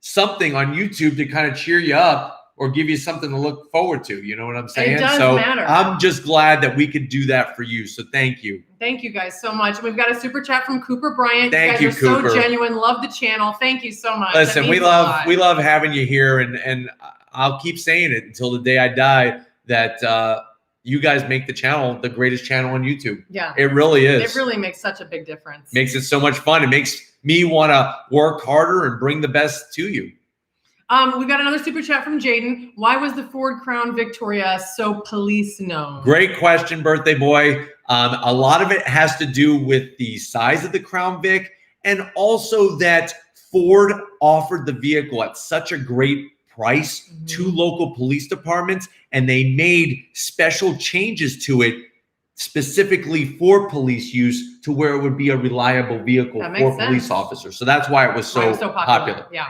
Speaker 1: something on YouTube to kind of cheer you up or give you something to look forward to. You know what I'm saying?
Speaker 2: It does matter.
Speaker 1: I'm just glad that we could do that for you. So thank you.
Speaker 2: Thank you guys so much. We've got a super chat from Cooper Bryant.
Speaker 1: Thank
Speaker 2: you guys
Speaker 1: you,
Speaker 2: are
Speaker 1: Cooper.
Speaker 2: so genuine. Love the channel. Thank you so much.
Speaker 1: Listen, we love having you here, and I'll keep saying it until the day I die that you guys make the channel the greatest channel on YouTube.
Speaker 2: Yeah.
Speaker 1: It really is.
Speaker 2: It really makes such a big difference.
Speaker 1: Makes it so much fun. It makes me want to work harder and bring the best to you.
Speaker 2: We've got another super chat from Jaden. Why was the Ford Crown Victoria so police known?
Speaker 1: Great question, birthday boy. A lot of it has to do with the size of the Crown Vic, and also that Ford offered the vehicle at such a great price to local police departments, and they made special changes to it specifically for police use to where it would be a reliable vehicle for police officers. So that's why it was so popular.
Speaker 2: Yeah.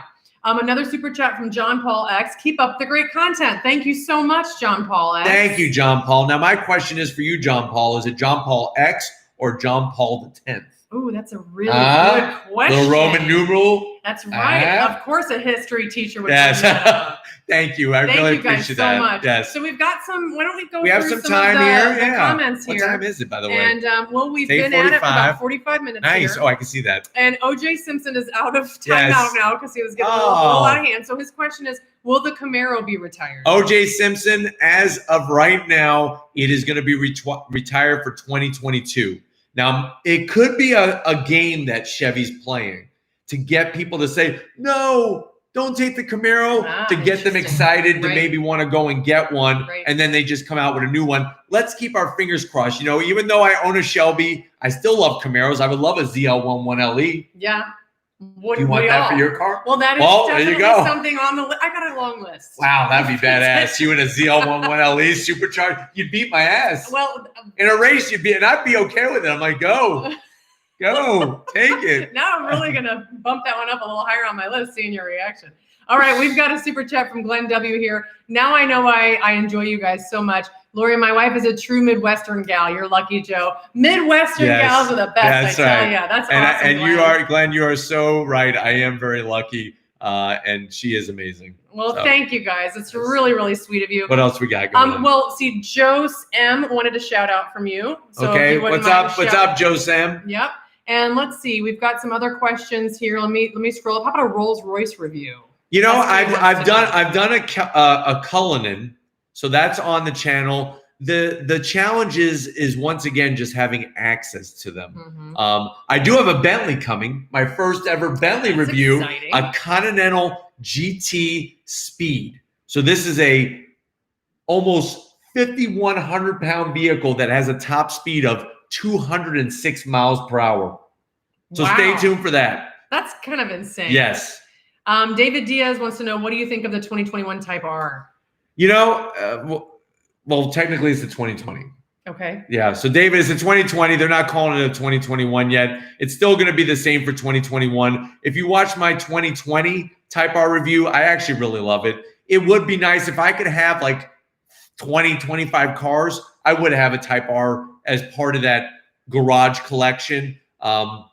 Speaker 2: Another super chat from John Paul X. Keep up the great content. Thank you so much, John Paul X.
Speaker 1: Thank you, John Paul. Now, my question is for you, John Paul. Is it John Paul X or John Paul X?
Speaker 2: Ooh, that's a really good question.
Speaker 1: The Roman numeral?
Speaker 2: That's right. Of course, a history teacher would
Speaker 1: yes.
Speaker 2: bring that up.
Speaker 1: Thank you. I really appreciate that.
Speaker 2: So much.
Speaker 1: Yes.
Speaker 2: So we've got some. Why don't we go?
Speaker 1: We have
Speaker 2: through
Speaker 1: some time here.
Speaker 2: The comments here.
Speaker 1: What time is it, by the way?
Speaker 2: And we've been at it for about 45 minutes.
Speaker 1: Nice.
Speaker 2: Here.
Speaker 1: Oh, I can see that.
Speaker 2: And OJ Simpson is out of timeout now because he was getting a little out of hand. So his question is, will the Camaro be retired?
Speaker 1: OJ Simpson, as of right now, it is going to be retired for 2022. Now, it could be a game that Chevy's playing to get people to say, no, don't take the Camaro, to get them excited to maybe want to go and get one. And then they just come out with a new one. Let's keep our fingers crossed. You know, even though I own a Shelby, I still love Camaros. I would love a ZL11LE.
Speaker 2: Yeah.
Speaker 1: Do you want that for your car?
Speaker 2: Well, that is definitely something on the list. I got a long list.
Speaker 1: Wow, that'd be badass. You and a ZL11LE supercharged. You'd beat my ass.
Speaker 2: Well,
Speaker 1: in a race, and I'd be okay with it. I'm like, go, take it.
Speaker 2: Now I'm really going to bump that one up a little higher on my list, seeing your reaction. All right, we've got a super chat from Glenn W. here. Now I know why I enjoy you guys so much. Lori, my wife is a true Midwestern gal. You're lucky, Joe. Midwestern gals are the best, I tell you. That's awesome,
Speaker 1: and you are, Glenn, you are so right. I am very lucky, and she is amazing.
Speaker 2: Well, thank you, guys. It's really, really sweet of you.
Speaker 1: What else we got going on?
Speaker 2: Well, see, Joe M wanted a shout out from you. So
Speaker 1: okay, what's up? What's up, Joe Sam?
Speaker 2: Yep. And let's see, we've got some other questions here. Let me scroll up. How about a Rolls Royce review?
Speaker 1: You know, I've done a Cullinan. So that's on the channel. The challenge is once again just having access to them. I do have a Bentley coming, my first ever Bentley review, exciting. A Continental GT Speed. So this is a almost 5,100 pound vehicle that has a top speed of 206 miles per hour. So stay tuned for that.
Speaker 2: That's kind of insane.
Speaker 1: Yes.
Speaker 2: David Diaz wants to know, what do you think of the 2021 Type R?
Speaker 1: You know, well, technically it's the 2020.
Speaker 2: Okay.
Speaker 1: Yeah. So David, it's a 2020. They're not calling it a 2021 yet. It's still going to be the same for 2021. If you watch my 2020 Type R review, I actually really love it. It would be nice if I could have like 20, 25 cars. I would have a Type R as part of that garage collection. I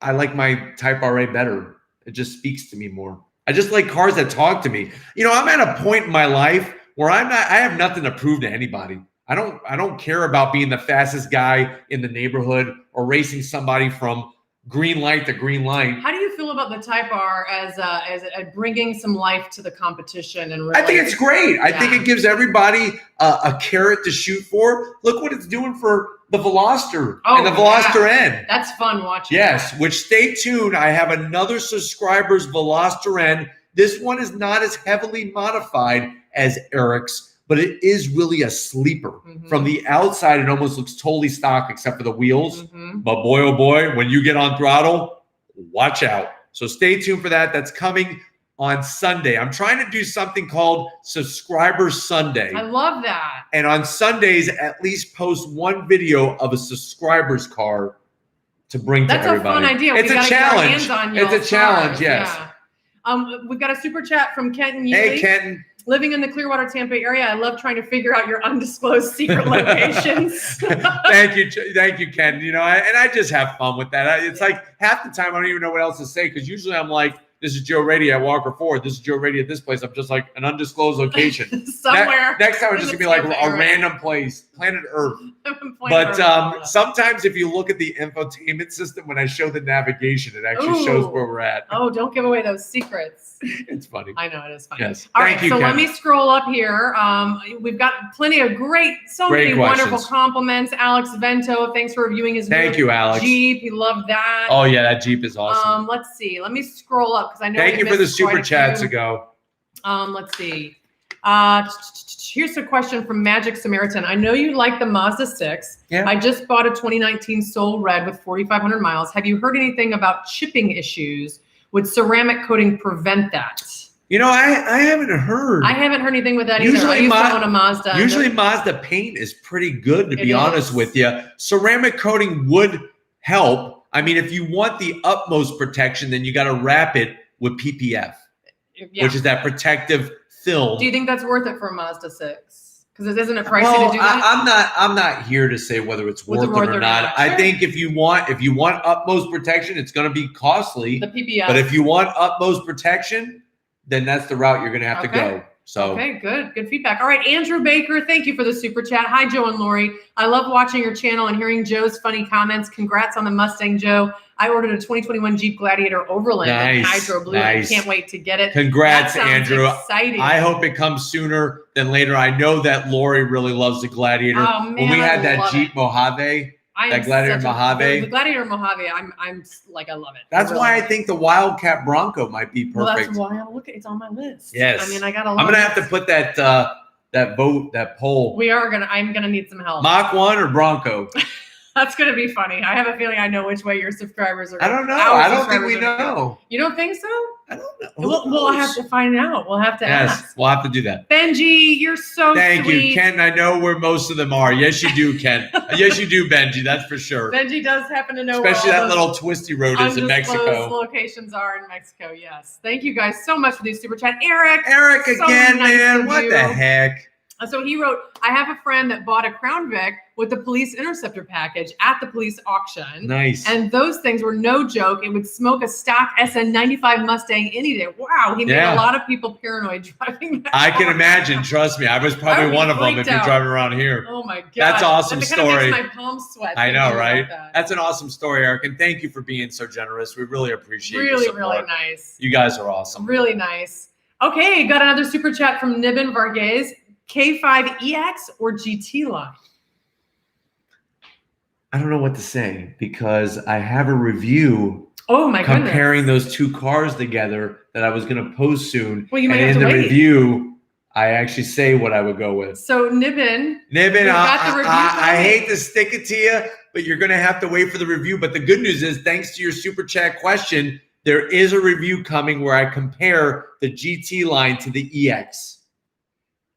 Speaker 1: like my Type RA better. It just speaks to me more. I just like cars that talk to me. You know, I'm at a point in my life where I have nothing to prove to anybody. I don't care about being the fastest guy in the neighborhood or racing somebody from green light to green light.
Speaker 2: How do you feel about the Type R as bringing some life to the competition? And really,
Speaker 1: I think it's great. I think it gives everybody a carrot to shoot for. Look what it's doing for the Veloster and the Veloster N.
Speaker 2: That's fun watching.
Speaker 1: Yes, which stay tuned. I have another subscriber's Veloster N. This one is not as heavily modified as Eric's, but it is really a sleeper. From the outside, it almost looks totally stock except for the wheels. But boy, oh boy, when you get on throttle, watch out. So stay tuned for that. That's coming on Sunday. I'm trying to do something called Subscriber Sunday.
Speaker 2: I love that.
Speaker 1: And on Sundays, at least post one video of a subscriber's car to bring to everybody.
Speaker 2: That's a fun idea.
Speaker 1: It's a challenge. It's a challenge, yes.
Speaker 2: Yeah. We've got a super chat from Kenton Yealy.
Speaker 1: Hey, Kenton.
Speaker 2: living in the Clearwater, Tampa area, I love trying to figure out your undisclosed secret locations.
Speaker 1: Thank you, Ken. You know, and I just have fun with that. It's like half the time I don't even know what else to say because usually I'm like, this is Joe Rady at Walker Ford. This is Joe Rady at this place. I'm just like an undisclosed location.
Speaker 2: Somewhere.
Speaker 1: Next time it's just gonna be like a random place, planet Earth. But sometimes if you look at the infotainment system, when I show the navigation, it actually shows where we're at.
Speaker 2: Oh, don't give away those secrets.
Speaker 1: It's funny.
Speaker 2: I know it is funny.
Speaker 1: Yes.
Speaker 2: All right, so let me scroll up here. We've got plenty of many wonderful compliments. Alex Vento, thanks for reviewing his
Speaker 1: you, Alex.
Speaker 2: Jeep. He loved that.
Speaker 1: Oh yeah, that Jeep is awesome.
Speaker 2: Let's see. Let me scroll up because I know.
Speaker 1: Thank you for the super chats ago.
Speaker 2: Let's see. Here's a question from Magic Samaritan. I know you like the Mazda 6.
Speaker 1: Yeah.
Speaker 2: I just bought a 2019 Soul Red with 4,500 miles. Have you heard anything about chipping issues? Would ceramic coating prevent that? You know, I haven't heard. I haven't heard anything with that either. I used to own a Mazda.
Speaker 1: Usually Mazda paint is pretty good, to be honest with you. Ceramic coating would help. I mean, if you want the utmost protection, then you got to wrap it with PPF, which is that protective film.
Speaker 2: Do you think that's worth it for a Mazda 6? Because isn't it pricey to do that?
Speaker 1: I'm not here to say whether it's worth it or not. I think if you want utmost protection, it's going to be costly.
Speaker 2: The PPF.
Speaker 1: But if you want utmost protection, then that's the route you're going to have to go. So
Speaker 2: okay, good feedback. All right, Andrew Baker, thank you for the super chat. Hi, Joe and Lori. I love watching your channel and hearing Joe's funny comments. Congrats on the Mustang, Joe. I ordered a 2021 Jeep Gladiator Overland in Hydro Blue. I can't wait to get it.
Speaker 1: Congrats, Andrew.
Speaker 2: Exciting.
Speaker 1: I hope it comes sooner than later. I know that Lori really loves the Gladiator.
Speaker 2: Oh, man,
Speaker 1: when we had that Jeep Mojave, that Gladiator Mojave.
Speaker 2: The Gladiator Mojave, I'm like, I love it.
Speaker 1: That's why I think the Wildcat Bronco might be perfect.
Speaker 2: Well, that's why it's on my list.
Speaker 1: Yes.
Speaker 2: I mean, I got a lot.
Speaker 1: I'm going to have to put that poll.
Speaker 2: I'm going to need some help.
Speaker 1: Mach 1 or Bronco?
Speaker 2: That's going to be funny. I have a feeling I know which way your subscribers are.
Speaker 1: I don't know. I don't think we know.
Speaker 2: You don't think so?
Speaker 1: I don't know.
Speaker 2: We'll have to find out. We'll have to ask.
Speaker 1: We'll have to do that.
Speaker 2: Benji, you're so
Speaker 1: Thank
Speaker 2: sweet.
Speaker 1: you, Ken. I know where most of them are. Yes, you do, Ken. Yes, you do, Benji. That's for sure.
Speaker 2: Benji does happen to know
Speaker 1: especially
Speaker 2: where
Speaker 1: that little twisty road is in Mexico.
Speaker 2: Locations are in Mexico. Yes. Thank you guys so much for these super chat. Eric
Speaker 1: so again, nice man. What the heck?
Speaker 2: So he wrote, I have a friend that bought a Crown Vic with the police interceptor package at the police auction.
Speaker 1: Nice.
Speaker 2: And those things were no joke. It would smoke a stock SN95 Mustang any day. Wow. He made a lot of people paranoid driving that
Speaker 1: I can imagine. Trust me. I was probably one of them if you're driving around here.
Speaker 2: Oh my God.
Speaker 1: That's an awesome story.
Speaker 2: Makes my palms sweat.
Speaker 1: I know, right? That's an awesome story, Eric. And thank you for being so generous. We really appreciate it.
Speaker 2: Really nice.
Speaker 1: You guys are awesome.
Speaker 2: Really nice. Okay. Got another super chat from Niben Varghese. K5EX or GT line?
Speaker 1: I don't know what to say because I have a review
Speaker 2: comparing
Speaker 1: those two cars together that I was going to post soon.
Speaker 2: Well, you might
Speaker 1: and
Speaker 2: have
Speaker 1: in
Speaker 2: to
Speaker 1: the
Speaker 2: wait.
Speaker 1: Review, I actually say what I would go with.
Speaker 2: So Niben,
Speaker 1: I hate to stick it to you, but you're going to have to wait for the review. But the good news is, thanks to your super chat question, there is a review coming where I compare the GT line to the EX.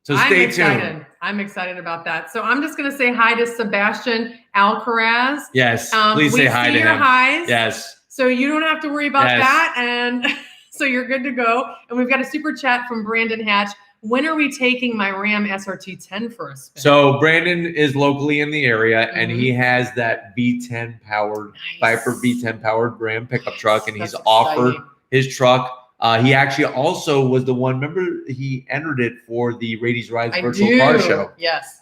Speaker 1: So stay tuned.
Speaker 2: I'm excited about that. So I'm just going to say hi to Sebastian Alcaraz.
Speaker 1: Yes, please say hi to him.
Speaker 2: We see your highs.
Speaker 1: Yes.
Speaker 2: So you don't have to worry about that. And so you're good to go. And we've got a super chat from Brandon Hatch. When are we taking my Ram SRT 10 for a spin?
Speaker 1: So Brandon is locally in the area, and he has that V10 powered, Viper V10 powered Ram pickup truck, and he's offered his truck. He actually also was the one, remember, he entered it for the Raiti's Rides virtual car show.
Speaker 2: Yes.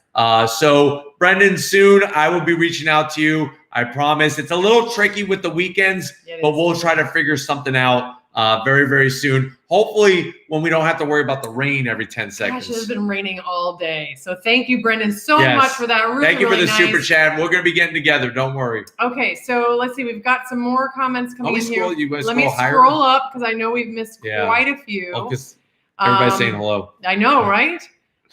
Speaker 1: So Brendan, soon I will be reaching out to you. I promise. It's a little tricky with the weekends, but we'll try to figure something out very, very soon. Hopefully when we don't have to worry about the rain every 10 seconds.
Speaker 2: Gosh, it has been raining all day. So thank you, Brendan, so much for that.
Speaker 1: Thank you for the super chat. We're going to be getting together. Don't worry.
Speaker 2: Okay, so let's see. We've got some more comments coming in here.
Speaker 1: Let
Speaker 2: me scroll up because I know we've missed quite a few.
Speaker 1: Because everybody's saying hello.
Speaker 2: I know, right?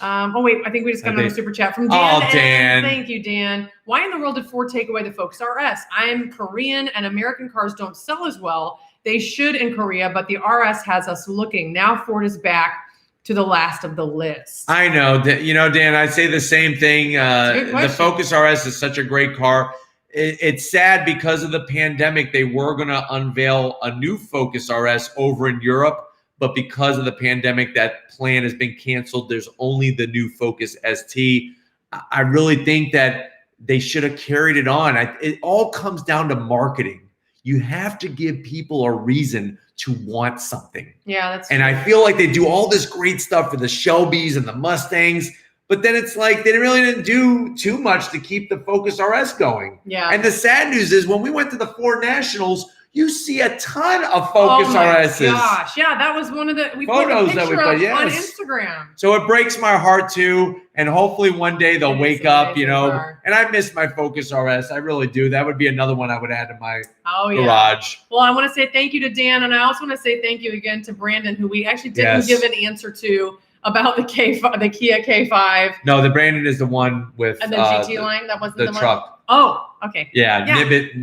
Speaker 2: Oh, wait. I think we just got another super chat from Dan.
Speaker 1: Oh, Dan.
Speaker 2: Thank you, Dan. Why in the world did Ford take away the Focus RS? I'm Korean and American cars don't sell as well. They should in Korea, but the RS has us looking. Now Ford is back to the last of the list.
Speaker 1: I know. You know, Dan, I say the same thing. The Focus RS is such a great car. It's sad because of the pandemic. They were going to unveil a new Focus RS over in Europe, but because of the pandemic, that plan has been canceled. There's only the new Focus ST. I really think that they should have carried it on. It all comes down to marketing. You have to give people a reason to want something.
Speaker 2: Yeah, that's
Speaker 1: and
Speaker 2: true.
Speaker 1: I feel like they do all this great stuff for the Shelbys and the Mustangs, but then it's like they really didn't do too much to keep the Focus RS going.
Speaker 2: Yeah.
Speaker 1: And the sad news is when we went to the Ford Nationals, you see a ton of Focus RSs.
Speaker 2: Oh my gosh. Yeah, that was one of the
Speaker 1: photos that we put
Speaker 2: on Instagram.
Speaker 1: So it breaks my heart too. And hopefully one day they'll wake up, you know. And I miss my Focus RS. I really do. That would be another one I would add to my garage.
Speaker 2: Well, I want to say thank you to Dan. And I also want to say thank you again to Brandon, who we actually didn't give an answer to about the Kia K5.
Speaker 1: No, the Brandon is the one with
Speaker 2: and the GT line. That wasn't the
Speaker 1: truck.
Speaker 2: One? Oh, okay.
Speaker 1: Yeah, Nibbit.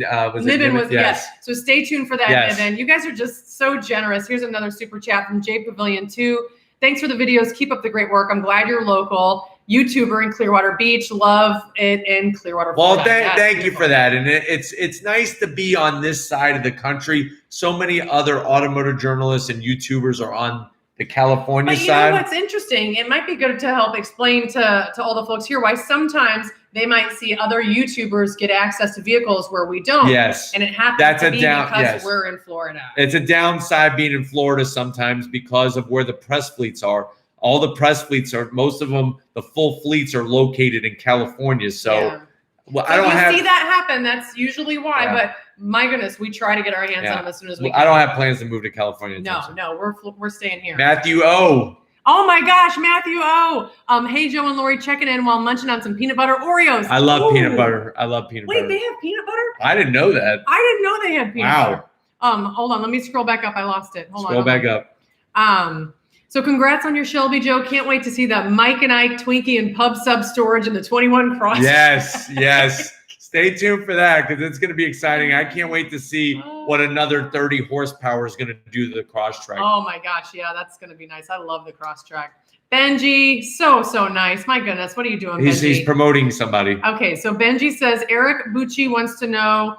Speaker 2: Nibbin was, yes. So stay tuned for that, Nibbin. You guys are just so generous. Here's another super chat from J Pavilion 2. Thanks for the videos. Keep up the great work. I'm glad you're local. YouTuber in Clearwater Beach. Love it in Clearwater.
Speaker 1: Well, thank you for that. And it's nice to be on this side of the country. So many other automotive journalists and YouTubers are on the California side.
Speaker 2: You know what's interesting? It might be good to help explain to all the folks here why sometimes they might see other YouTubers get access to vehicles where we don't.
Speaker 1: Yes.
Speaker 2: And it happens because we're in Florida.
Speaker 1: It's a downside being in Florida sometimes because of where the press fleets are. All the press fleets are, most of them, the full fleets are located in California. So, I don't see
Speaker 2: that happen. That's usually why. But my goodness, we try to get our hands on them as soon as we can.
Speaker 1: I don't have plans to move to California.
Speaker 2: No, we're staying here.
Speaker 1: Matthew O.
Speaker 2: Oh my gosh, Matthew O. Hey, Joe and Lori, checking in while munching on some peanut butter Oreos.
Speaker 1: I love peanut butter. I love peanut butter.
Speaker 2: Wait, they have peanut butter?
Speaker 1: I didn't know that.
Speaker 2: I didn't know they had peanut butter. Hold on, let me scroll back up. I lost it. Hold
Speaker 1: back up.
Speaker 2: So congrats on your Shelby, Joe. Can't wait to see that Mike and Ike Twinkie and Pub Sub storage in the 21 Cross.
Speaker 1: Yes. Stay tuned for that because it's going to be exciting. I can't wait to see what another 30 horsepower is going to do to the Crosstrek.
Speaker 2: Oh my gosh, yeah, that's going to be nice. I love the Crosstrek. Benji, so nice. My goodness, what are you doing, Benji?
Speaker 1: He's promoting somebody.
Speaker 2: Okay, so Benji says Eric Bucci wants to know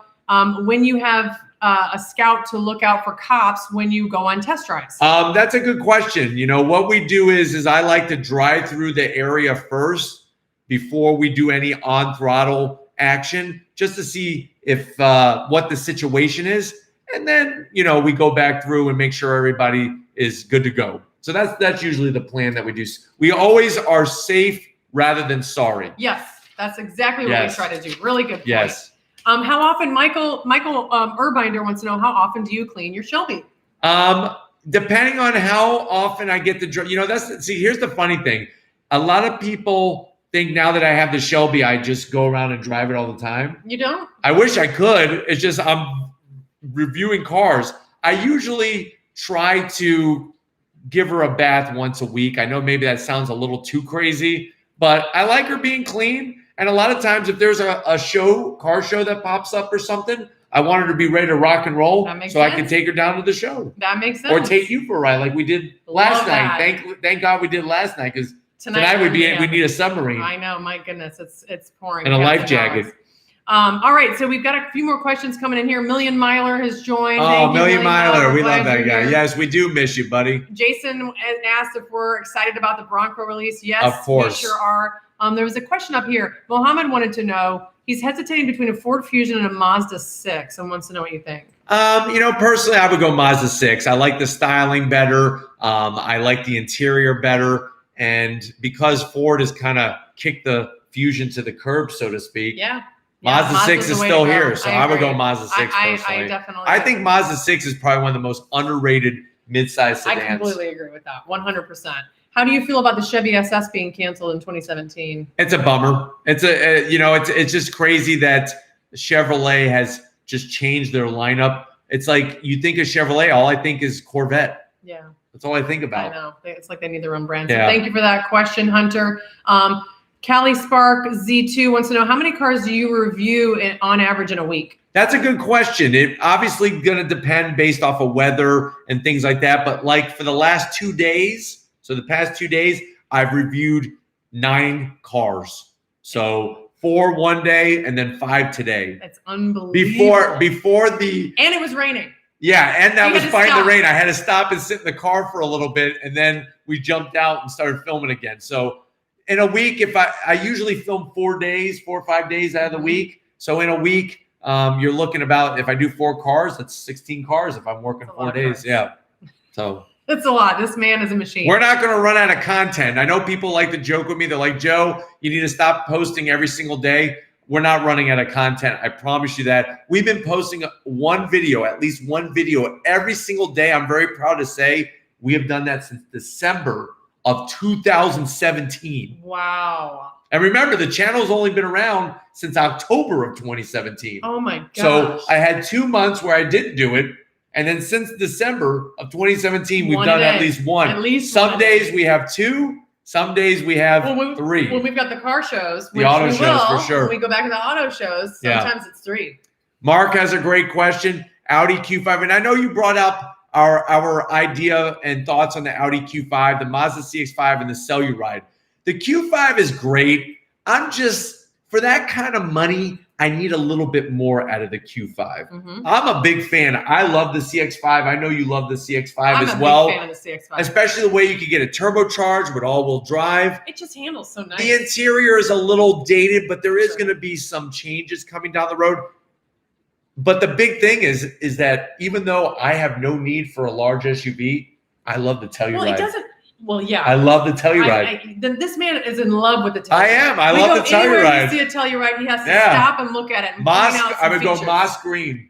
Speaker 2: when you have a scout to look out for cops when you go on test drives.
Speaker 1: That's a good question. You know, what we do is I like to drive through the area first before we do any on throttle action, just to see if what the situation is, and then we go back through and make sure everybody is good to go. So that's usually the plan that we do. We always are safe rather than sorry.
Speaker 2: Yes, that's exactly what we try to do. Really good point.
Speaker 1: Yes.
Speaker 2: How often, Michael Urbinder wants to know, how often do you clean your Shelby?
Speaker 1: Depending on how often I get the drive. Here's the funny thing. A lot of people think now that I have the Shelby, I just go around and drive it all the time.
Speaker 2: You don't?
Speaker 1: I wish I could. It's just I'm reviewing cars. I usually try to give her a bath once a week. I know maybe that sounds a little too crazy, but I like her being clean. And a lot of times if there's a car show that pops up or something, I want her to be ready to rock and roll so I can take her down to the show.
Speaker 2: That makes sense.
Speaker 1: Or take you for a ride like we did last night. Thank God we did last night because tonight we need a submarine.
Speaker 2: I know, my goodness, it's pouring.
Speaker 1: And a life jacket.
Speaker 2: All right, so we've got a few more questions coming in here. Million Miler has joined.
Speaker 1: Oh, Million Miler, we love that guy. Yes, we do miss you, buddy.
Speaker 2: Jason asked if we're excited about the Bronco release. Yes,
Speaker 1: of course.
Speaker 2: We sure are. There was a question up here. Mohammed wanted to know, he's hesitating between a Ford Fusion and a Mazda 6 and wants to know what you think.
Speaker 1: Personally, I would go Mazda 6. I like the styling better. I like the interior better. And because Ford has kind of kicked the Fusion to the curb, so to speak, Mazda 6 is still here. So I would go Mazda 6 personally. I think Mazda 6 is probably one of the most underrated midsize sedans.
Speaker 2: I completely agree with that, 100%. How do you feel about the Chevy SS being canceled in 2017?
Speaker 1: It's a bummer. It's just crazy that Chevrolet has just changed their lineup. It's like you think of Chevrolet, all I think is Corvette.
Speaker 2: Yeah.
Speaker 1: That's all I think about.
Speaker 2: I know. It's like they need their own brand. So thank you for that question, Hunter. Callie Spark Z2 wants to know, how many cars do you review on average in a week?
Speaker 1: That's a good question. It obviously going to depend based off of weather and things like that. But like for the last 2 days, so the past 2 days, I've reviewed 9 cars. So 4 one day and then 5 today.
Speaker 2: That's unbelievable.
Speaker 1: And
Speaker 2: it was raining.
Speaker 1: Yeah, and that was fighting the rain. I had to stop and sit in the car for a little bit, and then we jumped out and started filming again. So in a week, if I usually film 4 or 5 days out of the week. So in a week, you're looking about, if I do 4 cars, that's 16 cars if I'm working 4 days. Yeah. So
Speaker 2: that's a lot. This man is a machine.
Speaker 1: We're not going to run out of content. I know people like to joke with me. They're like, Joe, you need to stop posting every single day. We're not running out of content. I promise you that. We've been posting at least one video every single day. I'm very proud to say we have done that since December of 2017.
Speaker 2: Wow.
Speaker 1: And remember, the channel's only been around since October of 2017.
Speaker 2: Oh my gosh.
Speaker 1: So I had 2 months where I didn't do it. And then since December of 2017, we've done at least one.
Speaker 2: At least
Speaker 1: some days we have 2. Some days we have 3.
Speaker 2: When we've got the car shows,
Speaker 1: the auto shows for sure.
Speaker 2: When we go back to the auto shows, sometimes it's 3.
Speaker 1: Mark has a great question. Audi Q5. And I know you brought up our idea and thoughts on the Audi Q5, the Mazda CX-5, and the Telluride. The Q5 is great. For that kind of money, I need a little bit more out of the Q5. I'm a big fan. I love the CX-5. I know you love the CX-5 as well.
Speaker 2: I'm a big fan of the CX-5.
Speaker 1: Especially the way you could get it turbocharged with all-wheel drive.
Speaker 2: It just handles so nice.
Speaker 1: The interior is a little dated, but there is going to be some changes coming down the road. But the big thing is that even though I have no need for a large SUV, I love the Telluride.
Speaker 2: Well, it doesn't. Well, yeah.
Speaker 1: I love the Telluride.
Speaker 2: This man is in love with the Telluride.
Speaker 1: I am. I love the Telluride.
Speaker 2: Anywhere you see a Telluride, he has to stop and look at it. And
Speaker 1: I would go moss green.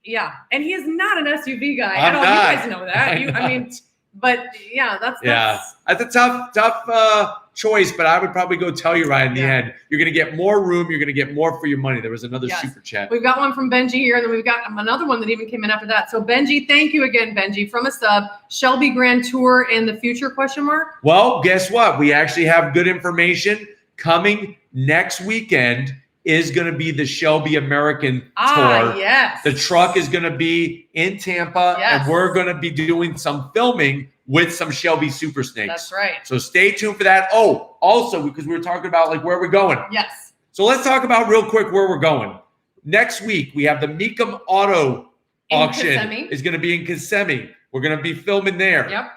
Speaker 2: Yeah, and he is not an SUV guy at all. You guys know that. I mean, but yeah, that's
Speaker 1: a tough choice, but I would probably go Telluride in the end. You're going to get more room. You're going to get more for your money. There was another super chat.
Speaker 2: We've got one from Benji here, and then we've got another one that even came in after that. So Benji, thank you again, Benji, from a sub. Shelby Grand Tour in the future, question mark?
Speaker 1: Well, guess what? We actually have good information. Coming next weekend is going to be the Shelby American Tour.
Speaker 2: Yes.
Speaker 1: The truck is going to be in Tampa, and we're going to be doing some filming with some Shelby Super Snakes.
Speaker 2: That's right.
Speaker 1: So stay tuned for that. Oh, also, because we were talking about like where we're going.
Speaker 2: Yes.
Speaker 1: So let's talk about real quick where we're going. Next week, we have the Mecum Auto Auction. Is going to be in Kissimmee. We're going to be filming there.
Speaker 2: Yep.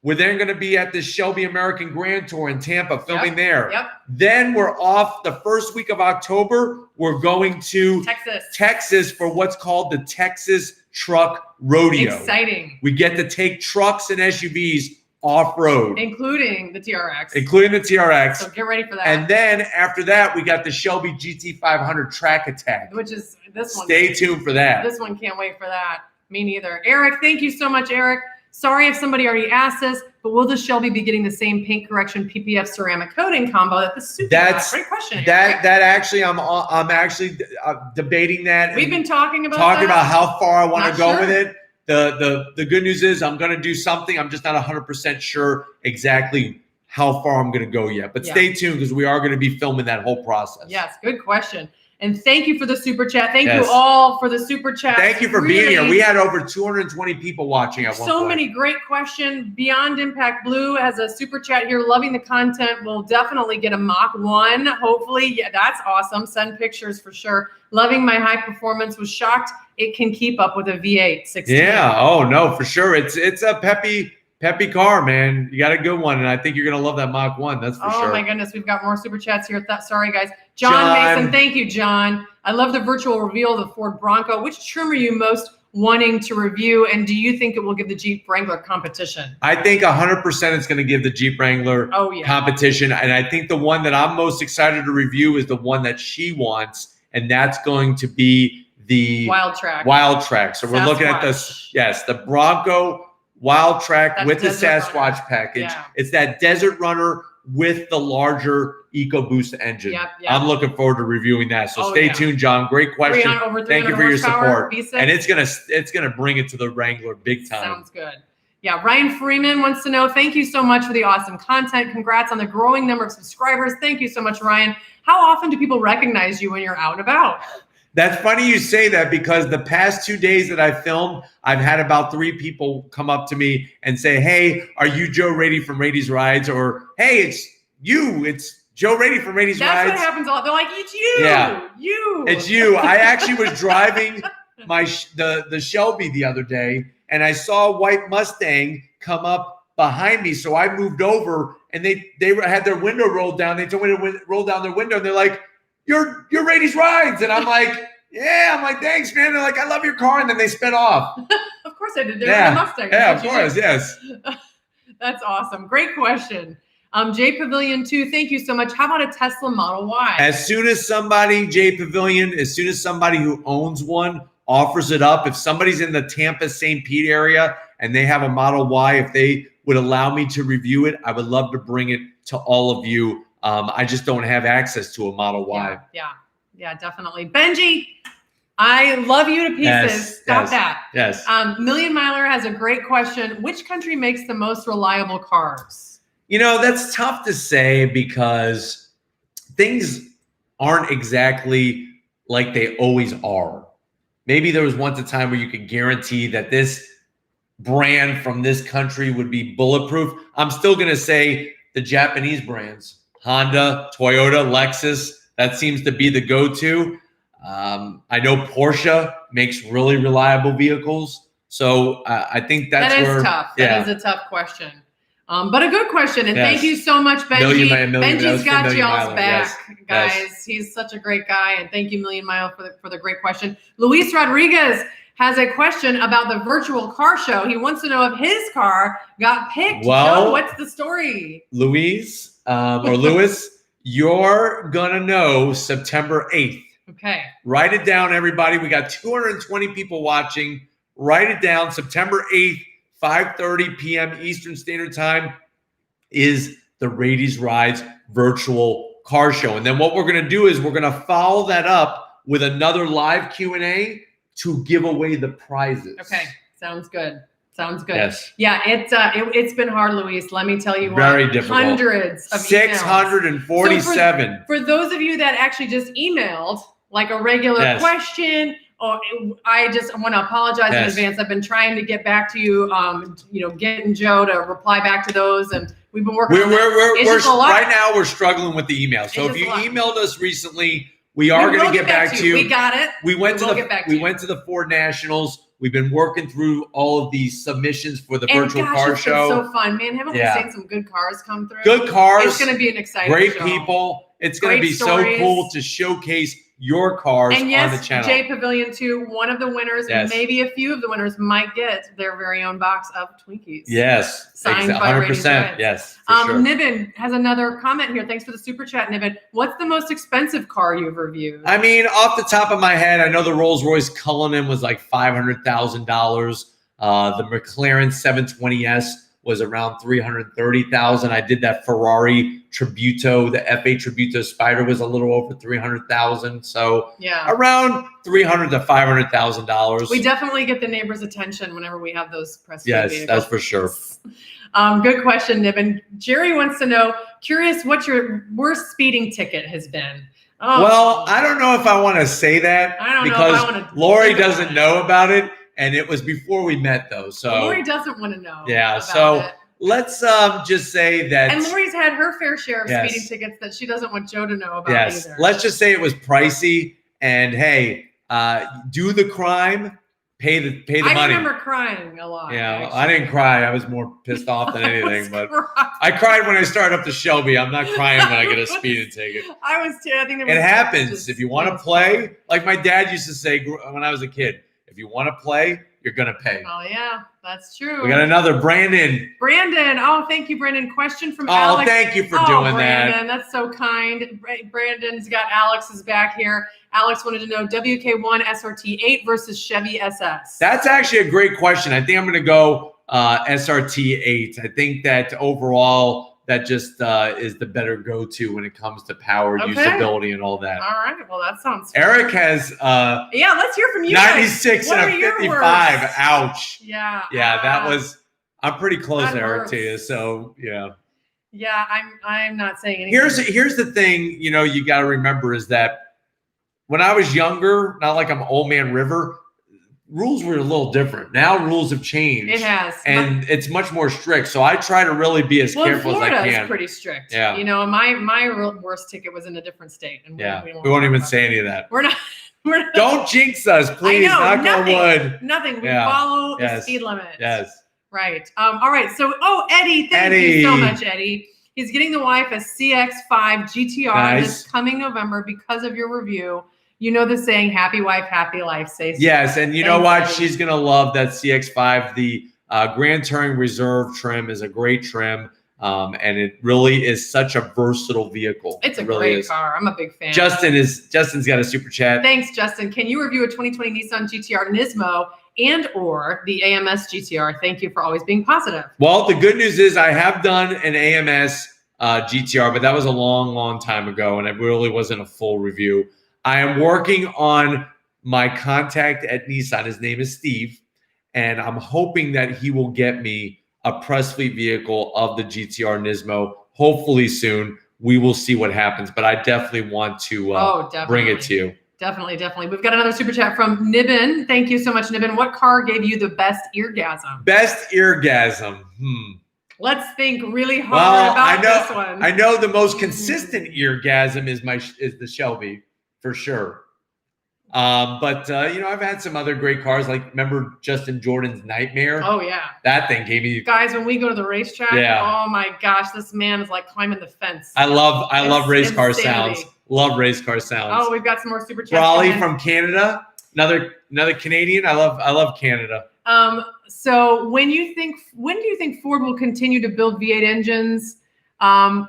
Speaker 1: We're then going to be at the Shelby American Grand Tour in Tampa, filming there.
Speaker 2: Yep.
Speaker 1: Then we're off the first week of October. We're going to Texas for what's called the Texas Truck Rodeo.
Speaker 2: Exciting.
Speaker 1: We get to take trucks and SUVs off-road.
Speaker 2: Including the TRX.
Speaker 1: So
Speaker 2: get ready for that.
Speaker 1: And then after that, we got the Shelby GT500 Track Attack.
Speaker 2: Which is this one.
Speaker 1: Stay tuned for that.
Speaker 2: This one can't wait for that. Me neither. Eric, thank you so much, Eric. Sorry if somebody already asked this, but will the Shelby be getting the same paint correction PPF ceramic coating combo that the Super got? Great question.
Speaker 1: That actually, I'm actually debating that.
Speaker 2: We've been talking about
Speaker 1: how far I want to go with it. The good news is I'm going to do something. I'm just not 100% sure exactly how far I'm going to go yet. But stay tuned because we are going to be filming that whole process.
Speaker 2: Yes, good question. And thank you for the super chat. Thank you all for the super chat.
Speaker 1: Thank you for being here. We had over 220 people watching at one point.
Speaker 2: So many great questions. Beyond Impact Blue has a super chat here. Loving the content. We'll definitely get a Mach 1. Hopefully. Yeah, that's awesome. Send pictures for sure. Loving my high performance. Was shocked it can keep up with a V8 16.
Speaker 1: Yeah. Oh, no, for sure. It's a peppy car, man. You got a good one, and I think you're going to love that Mach 1. That's for sure.
Speaker 2: Oh, my goodness. We've got more super chats here. Sorry, guys. John Mason, thank you, John. I love the virtual reveal of the Ford Bronco. Which trim are you most wanting to review, and do you think it will give the Jeep Wrangler competition?
Speaker 1: I think 100% it's going to give the Jeep Wrangler competition, and I think the one that I'm most excited to review is the one that she wants, and that's going to be the
Speaker 2: Wild Track.
Speaker 1: So we're looking at the Bronco Wild Track with the Sasquatch package. Yeah. It's that Desert Runner with the larger EcoBoost engine. Yep. I'm looking forward to reviewing that. So stay tuned, John. Great question. Thank you for your support. V6. And it's gonna bring it to the Wrangler big time.
Speaker 2: Sounds good. Yeah, Ryan Freeman wants to know, thank you so much for the awesome content. Congrats on the growing number of subscribers. Thank you so much, Ryan. How often do people recognize you when you're out and about?
Speaker 1: That's funny you say that because the past 2 days that I filmed, I've had about 3 people come up to me and say, hey, are you Joe Raiti from Raiti's Rides? Or, hey, it's you. It's Joe Raiti from Raiti's Rides.
Speaker 2: That's what happens a lot. They're like, it's you.
Speaker 1: Yeah.
Speaker 2: You.
Speaker 1: It's you. I actually was driving the Shelby the other day, and I saw a white Mustang come up behind me. So I moved over, and they had their window rolled down. They told me to roll down their window, and they're like, "You're Raity's Rides," and I'm like, "Yeah." I'm like, "Thanks, man." They're like, "I love your car," and then they sped off.
Speaker 2: Of course I did. They were in a Mustang.
Speaker 1: Yeah, of course, yes.
Speaker 2: That's awesome. Great question. J Pavilion 2, thank you so much. How about a Tesla Model Y?
Speaker 1: As soon as somebody who owns one offers it up, if somebody's in the Tampa, St. Pete area and they have a Model Y, if they would allow me to review it, I would love to bring it to all of you. I just don't have access to a Model Y.
Speaker 2: Yeah, definitely. Benji, I love you to pieces. Stop that.
Speaker 1: Yes.
Speaker 2: Million Miler has a great question. Which country makes the most reliable cars?
Speaker 1: That's tough to say because things aren't exactly like they always are. Maybe there was once a time where you could guarantee that this brand from this country would be bulletproof. I'm still going to say the Japanese brands, Honda, Toyota, Lexus. That seems to be the go-to. I know Porsche makes really reliable vehicles. So I think that's
Speaker 2: tough. That is a tough question. But a good question. And thank you so much, Benji. Benji's got y'all's back, guys. Yes. He's such a great guy. And thank you, Million Mile, for the great question. Luis Rodriguez has a question about the virtual car show. He wants to know if his car got picked.
Speaker 1: Well,
Speaker 2: Joe, what's the story?
Speaker 1: Louis, you're going to know September 8th.
Speaker 2: Okay.
Speaker 1: Write it down, everybody. We got 220 people watching. Write it down. September 8th. 5:30 p.m. Eastern Standard Time is the Raiti's Rides virtual car show. And then what we're going to do is we're going to follow that up with another live Q&A to give away the prizes.
Speaker 2: Okay. Sounds good. Sounds good.
Speaker 1: Yes.
Speaker 2: Yeah, it's been hard, Luis. Let me tell you what.
Speaker 1: Very difficult.
Speaker 2: Hundreds of
Speaker 1: 647.
Speaker 2: So for those of you that actually just emailed like a regular question, I just want to apologize in advance. I've been trying to get back to you, getting Joe to reply back to those, and we've been working on that.
Speaker 1: Right now we're struggling with the email. So if you emailed us recently, we are going to get back to you.
Speaker 2: We got it.
Speaker 1: We went to the Ford Nationals. We've been working through all of these submissions for the virtual car show.
Speaker 2: It's been so fun, man. Haven't we seen some good cars come through?
Speaker 1: Good cars.
Speaker 2: It's going to be an exciting
Speaker 1: great
Speaker 2: show.
Speaker 1: People. It's going to be so cool to showcase your cars on the channel.
Speaker 2: J Pavilion 2, one of the winners, maybe a few of the winners might get their very own box of Twinkies.
Speaker 1: Yes.
Speaker 2: Signed by
Speaker 1: 100%. Yes. Sure.
Speaker 2: Niven has another comment here. Thanks for the super chat, Niven. What's the most expensive car you've reviewed?
Speaker 1: I mean, off the top of my head, I know the Rolls-Royce Cullinan was like $500,000. The McLaren 720S was around $330,000. I did that Ferrari Tributo, the F8 Tributo Spider was a little over $300,000. So around $300,000 to $500,000.
Speaker 2: We definitely get the neighbors' attention whenever we have those press vehicles.
Speaker 1: That's for sure.
Speaker 2: Good question, Niven. Jerry wants to know, curious what your worst speeding ticket has been. Oh,
Speaker 1: well, I don't know if I want to say that because Lori doesn't know about it. And it was before we met, though. So
Speaker 2: Lori doesn't want to know.
Speaker 1: Yeah. So let's just say that.
Speaker 2: And Lori's had her fair share of speeding tickets that she doesn't want Joe to know about either.
Speaker 1: Let's just say it was pricey. And hey, do the crime, pay the money.
Speaker 2: I remember crying a lot.
Speaker 1: Yeah, I didn't cry. I was more pissed off than anything. But I cried when I started up to Shelby. I'm not crying when I get a speeding ticket.
Speaker 2: I was too. I think
Speaker 1: it happens. If you want to play, like my dad used to say when I was a kid. If you want to play, you're going to pay.
Speaker 2: Oh, yeah, that's true.
Speaker 1: We got another Brandon.
Speaker 2: Oh, thank you, Brandon. Question from Alex.
Speaker 1: Oh, thank you for doing
Speaker 2: Brandon, that's so kind. Brandon's got Alex's back here. Alex wanted to know WK1 SRT8 versus Chevy SS.
Speaker 1: That's actually a great question. I think I'm going to go SRT8. I think that overall, that just is the better go-to when it comes to power, usability, and all that.
Speaker 2: All right. Well, that sounds
Speaker 1: Eric has
Speaker 2: let's hear from you.
Speaker 1: 96 and a 55. Ouch.
Speaker 2: Yeah.
Speaker 1: Yeah, that was I'm pretty close, Eric, to you. So yeah.
Speaker 2: Yeah, I'm not saying anything.
Speaker 1: Here's the thing, you gotta remember is that when I was younger, not like I'm old man River, rules were a little different. Now rules have changed.
Speaker 2: It has.
Speaker 1: And it's much more strict. So I try to really be as careful as I can.
Speaker 2: Florida is pretty strict. Yeah. My worst ticket was in a different state. And
Speaker 1: we won't even say any of that.
Speaker 2: We're not.
Speaker 1: Don't jinx us, please. Knock on wood.
Speaker 2: Nothing. We follow the speed limit.
Speaker 1: Yes.
Speaker 2: Right. All right. So, Eddie, thank you so much, Eddie. He's getting the wife a CX-5 GTR this coming November because of your review. You know the saying, happy wife, happy life.
Speaker 1: Yes, and you know what? Eddie. She's going to love that CX-5. The Grand Touring Reserve trim is a great trim, and it really is such a versatile vehicle.
Speaker 2: It's a great car. I'm a big fan.
Speaker 1: Justin's got a super chat.
Speaker 2: Thanks, Justin. Can you review a 2020 Nissan GTR Nismo and or the AMS GTR? Thank you for always being positive.
Speaker 1: Well, the good news is I have done an AMS GTR, but that was a long, long time ago, and it really wasn't a full review. I am working on my contact at Nissan. His name is Steve, and I'm hoping that he will get me a press fleet vehicle of the GTR Nismo, hopefully soon. We will see what happens, but I definitely want to bring it to you.
Speaker 2: Definitely. We've got another super chat from Nibbin. Thank you so much, Nibbin. What car gave you the best eargasm?
Speaker 1: Best eargasm.
Speaker 2: Let's think really hard about this one.
Speaker 1: I know the most consistent eargasm is the Shelby, for sure. But I've had some other great cars. Like, remember Justin Jordan's Nightmare?
Speaker 2: Oh yeah.
Speaker 1: That thing gave me.
Speaker 2: Guys, when we go to the racetrack, oh my gosh, this man is like climbing the fence.
Speaker 1: I love race car sounds. Love race car sounds.
Speaker 2: Oh, we've got some more super chats.
Speaker 1: Raleigh from Canada, another Canadian. I love Canada.
Speaker 2: So when do you think Ford will continue to build V8 engines,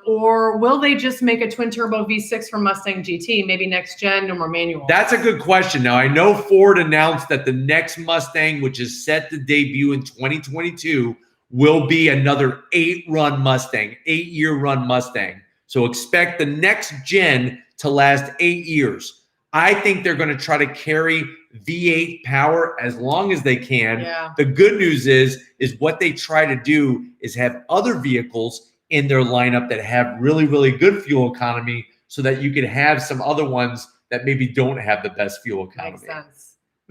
Speaker 2: or will they just make a twin turbo V6 from Mustang GT? Maybe next gen, no more manual.
Speaker 1: That's a good question. Now I know Ford announced that the next Mustang, which is set to debut in 2022, will be another 8-year run Mustang. So expect the next gen to last 8 years. I think they're going to try to carry V8 power as long as they can.
Speaker 2: Yeah.
Speaker 1: The good news is what they try to do is have other vehicles in their lineup that have really, really good fuel economy so that you can have some other ones that maybe don't have the best fuel economy.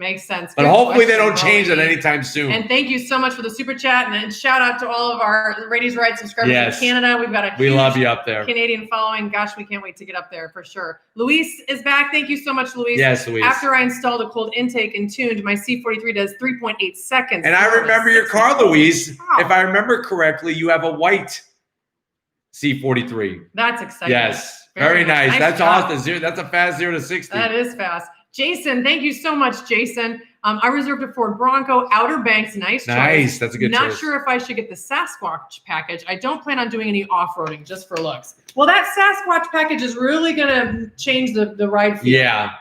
Speaker 2: Makes sense.
Speaker 1: But hopefully they don't change that anytime soon.
Speaker 2: And thank you so much for the super chat, and shout out to all of our Ratings Right subscribers in Canada. We've got a huge
Speaker 1: love you up there.
Speaker 2: Canadian following. Gosh, we can't wait to get up there for sure. Luis is back. Thank you so much, Luis.
Speaker 1: Yes, Luis.
Speaker 2: After I installed a cold intake and tuned, my C43 does 3.8 seconds.
Speaker 1: And I remember your car, Luis. Wow. If I remember correctly, you have a white C43.
Speaker 2: That's exciting.
Speaker 1: Yes. Very nice. That's awesome. That's a fast 0 to 60.
Speaker 2: That is fast. Jason, thank you so much, Jason. I reserved a Ford Bronco, Outer Banks, nice choice.
Speaker 1: That's a good choice.
Speaker 2: Not sure if I should get the Sasquatch package. I don't plan on doing any off-roading, just for looks. Well, that Sasquatch package is really going to change the ride feel.
Speaker 1: Yeah.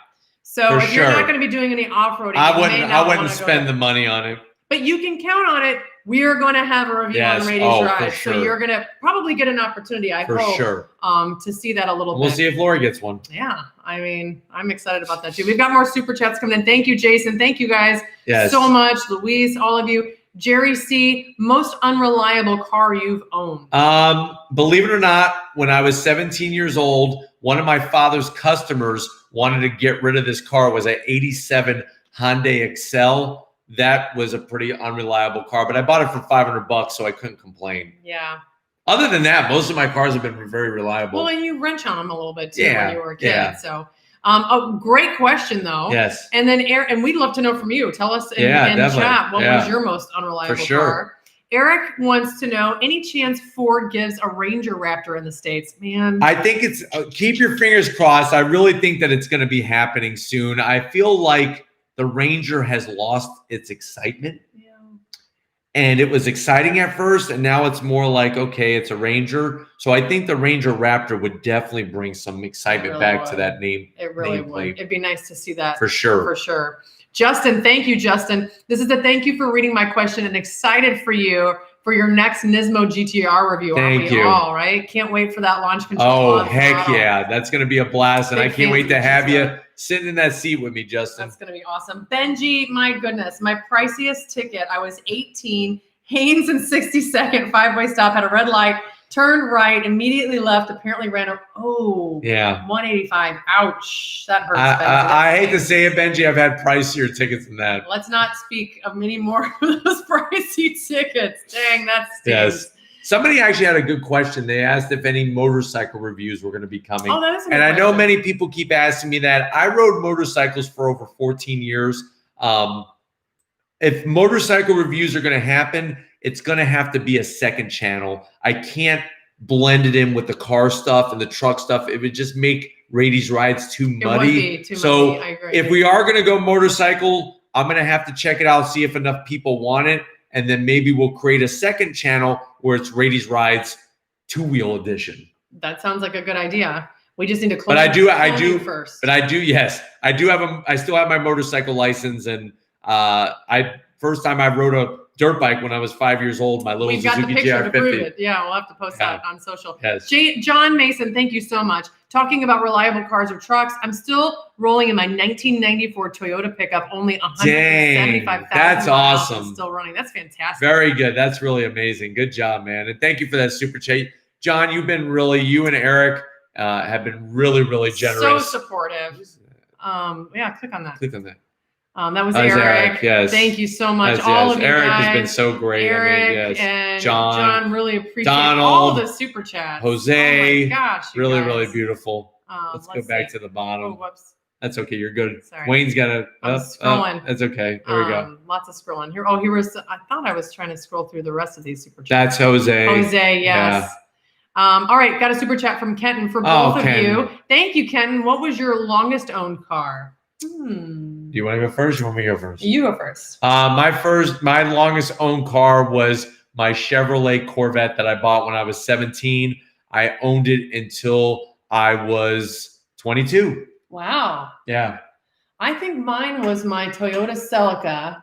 Speaker 2: So if you're not going to be doing any off-roading,
Speaker 1: I wouldn't spend the money on it.
Speaker 2: But you can count on it. We are going to have a review on Ratings Drive.
Speaker 1: Sure.
Speaker 2: So you're going to probably get an opportunity, I hope, to see that a little bit.
Speaker 1: We'll see if Lori gets one.
Speaker 2: Yeah. I mean, I'm excited about that too. We've got more super chats coming in. Thank you, Jason. Thank you guys so much. Luis, all of you. Jerry C., most unreliable car you've owned?
Speaker 1: Believe it or not, when I was 17 years old, one of my father's customers wanted to get rid of this car. It was an 87 Hyundai Excel. That was a pretty unreliable car, but I bought it for $500, so I couldn't complain.
Speaker 2: Yeah.
Speaker 1: Other than that, most of my cars have been very reliable.
Speaker 2: Well, and you wrench on them a little bit too when you were a kid. Yeah. So, a great question though.
Speaker 1: Yes.
Speaker 2: And then and we'd love to know from you. Tell us in chat what was your most unreliable car. Eric wants to know, any chance Ford gives a Ranger Raptor in the States? Man,
Speaker 1: I think it's keep your fingers crossed. I really think that it's going to be happening soon. I feel like the Ranger has lost its excitement. Yeah. And it was exciting at first, and now it's more like, okay, it's a Ranger. So I think the Ranger Raptor would definitely bring some excitement back to that name.
Speaker 2: It really would. It'd be nice to see that.
Speaker 1: For sure.
Speaker 2: For sure. Justin, thank you, Justin. This is a thank you for reading my question, and excited for you for your next Nismo GTR review.
Speaker 1: Thank you.
Speaker 2: All right. Can't wait for that launch control.
Speaker 1: Oh, heck yeah. That's going to be a blast. And I can't wait to have you sitting in that seat with me, Justin.
Speaker 2: That's going to be awesome. Benji, my goodness, my priciest ticket. I was 18, Haynes and 62nd, 5-way stop, had a red light, turned right, immediately left, apparently ran up. Oh, yeah. 185. Ouch. That hurts.
Speaker 1: I hate to say it, Benji. I've had pricier tickets than that.
Speaker 2: Let's not speak of many more of those pricey tickets. Dang, that stinks.
Speaker 1: Yes. Somebody actually had a good question. They asked if any motorcycle reviews were going to be coming.
Speaker 2: Oh, that is a good
Speaker 1: And I know
Speaker 2: question.
Speaker 1: many people keep asking me that. I rode motorcycles for over 14 years. If motorcycle reviews are going to happen, it's going to have to be a second channel. I can't blend it in with the car stuff and the truck stuff. It would just make Raity's rides too muddy.
Speaker 2: It would be too muddy. I agree.
Speaker 1: If we are going to go motorcycle, I'm going to have to check it out, see if enough people want it. And then maybe we'll create a second channel where it's Raity's Rides two-wheel edition.
Speaker 2: That sounds like a good idea. We just need to close.
Speaker 1: But I do
Speaker 2: first.
Speaker 1: But I do. Yes, I do have I still have my motorcycle license, and first time I rode a dirt bike when I was 5 years old. My little Suzuki
Speaker 2: Suzuki GR50. To prove it. Yeah, we'll have to post that on social.
Speaker 1: Yes.
Speaker 2: John Mason, thank you so much. Talking about reliable cars or trucks, I'm still rolling in my 1994 Toyota pickup, only 175,000.
Speaker 1: That's awesome.
Speaker 2: Still running. That's fantastic.
Speaker 1: Very good. That's really amazing. Good job, man. And thank you for that super chat. John, you and Eric have been really, really generous.
Speaker 2: So supportive. Yeah, click on that.
Speaker 1: Click on that.
Speaker 2: That was Eric.
Speaker 1: Yes.
Speaker 2: Thank you so much. All of you
Speaker 1: Eric
Speaker 2: guys.
Speaker 1: has been so great.
Speaker 2: Eric and John really appreciate
Speaker 1: Donald,
Speaker 2: all the super chats.
Speaker 1: Jose.
Speaker 2: Oh my gosh.
Speaker 1: Really,
Speaker 2: guys.
Speaker 1: really beautiful. Let's go back to the bottom.
Speaker 2: Oh, whoops.
Speaker 1: That's okay. You're good.
Speaker 2: Sorry.
Speaker 1: Wayne's got to
Speaker 2: scrolling.
Speaker 1: That's okay. There we go.
Speaker 2: Lots of scrolling here. Oh, I thought I was trying to scroll through the rest of these super
Speaker 1: That's
Speaker 2: chats.
Speaker 1: Jose.
Speaker 2: Yes. Yeah. All right. Got a super chat from Kenton for both of you. Thank you, Kenton. What was your longest owned car?
Speaker 1: Do you want to go first? Or you want me to go first?
Speaker 2: You go first.
Speaker 1: My longest owned car was my Chevrolet Corvette that I bought when I was 17. I owned it until I was 22.
Speaker 2: Wow.
Speaker 1: Yeah.
Speaker 2: I think mine was my Toyota Celica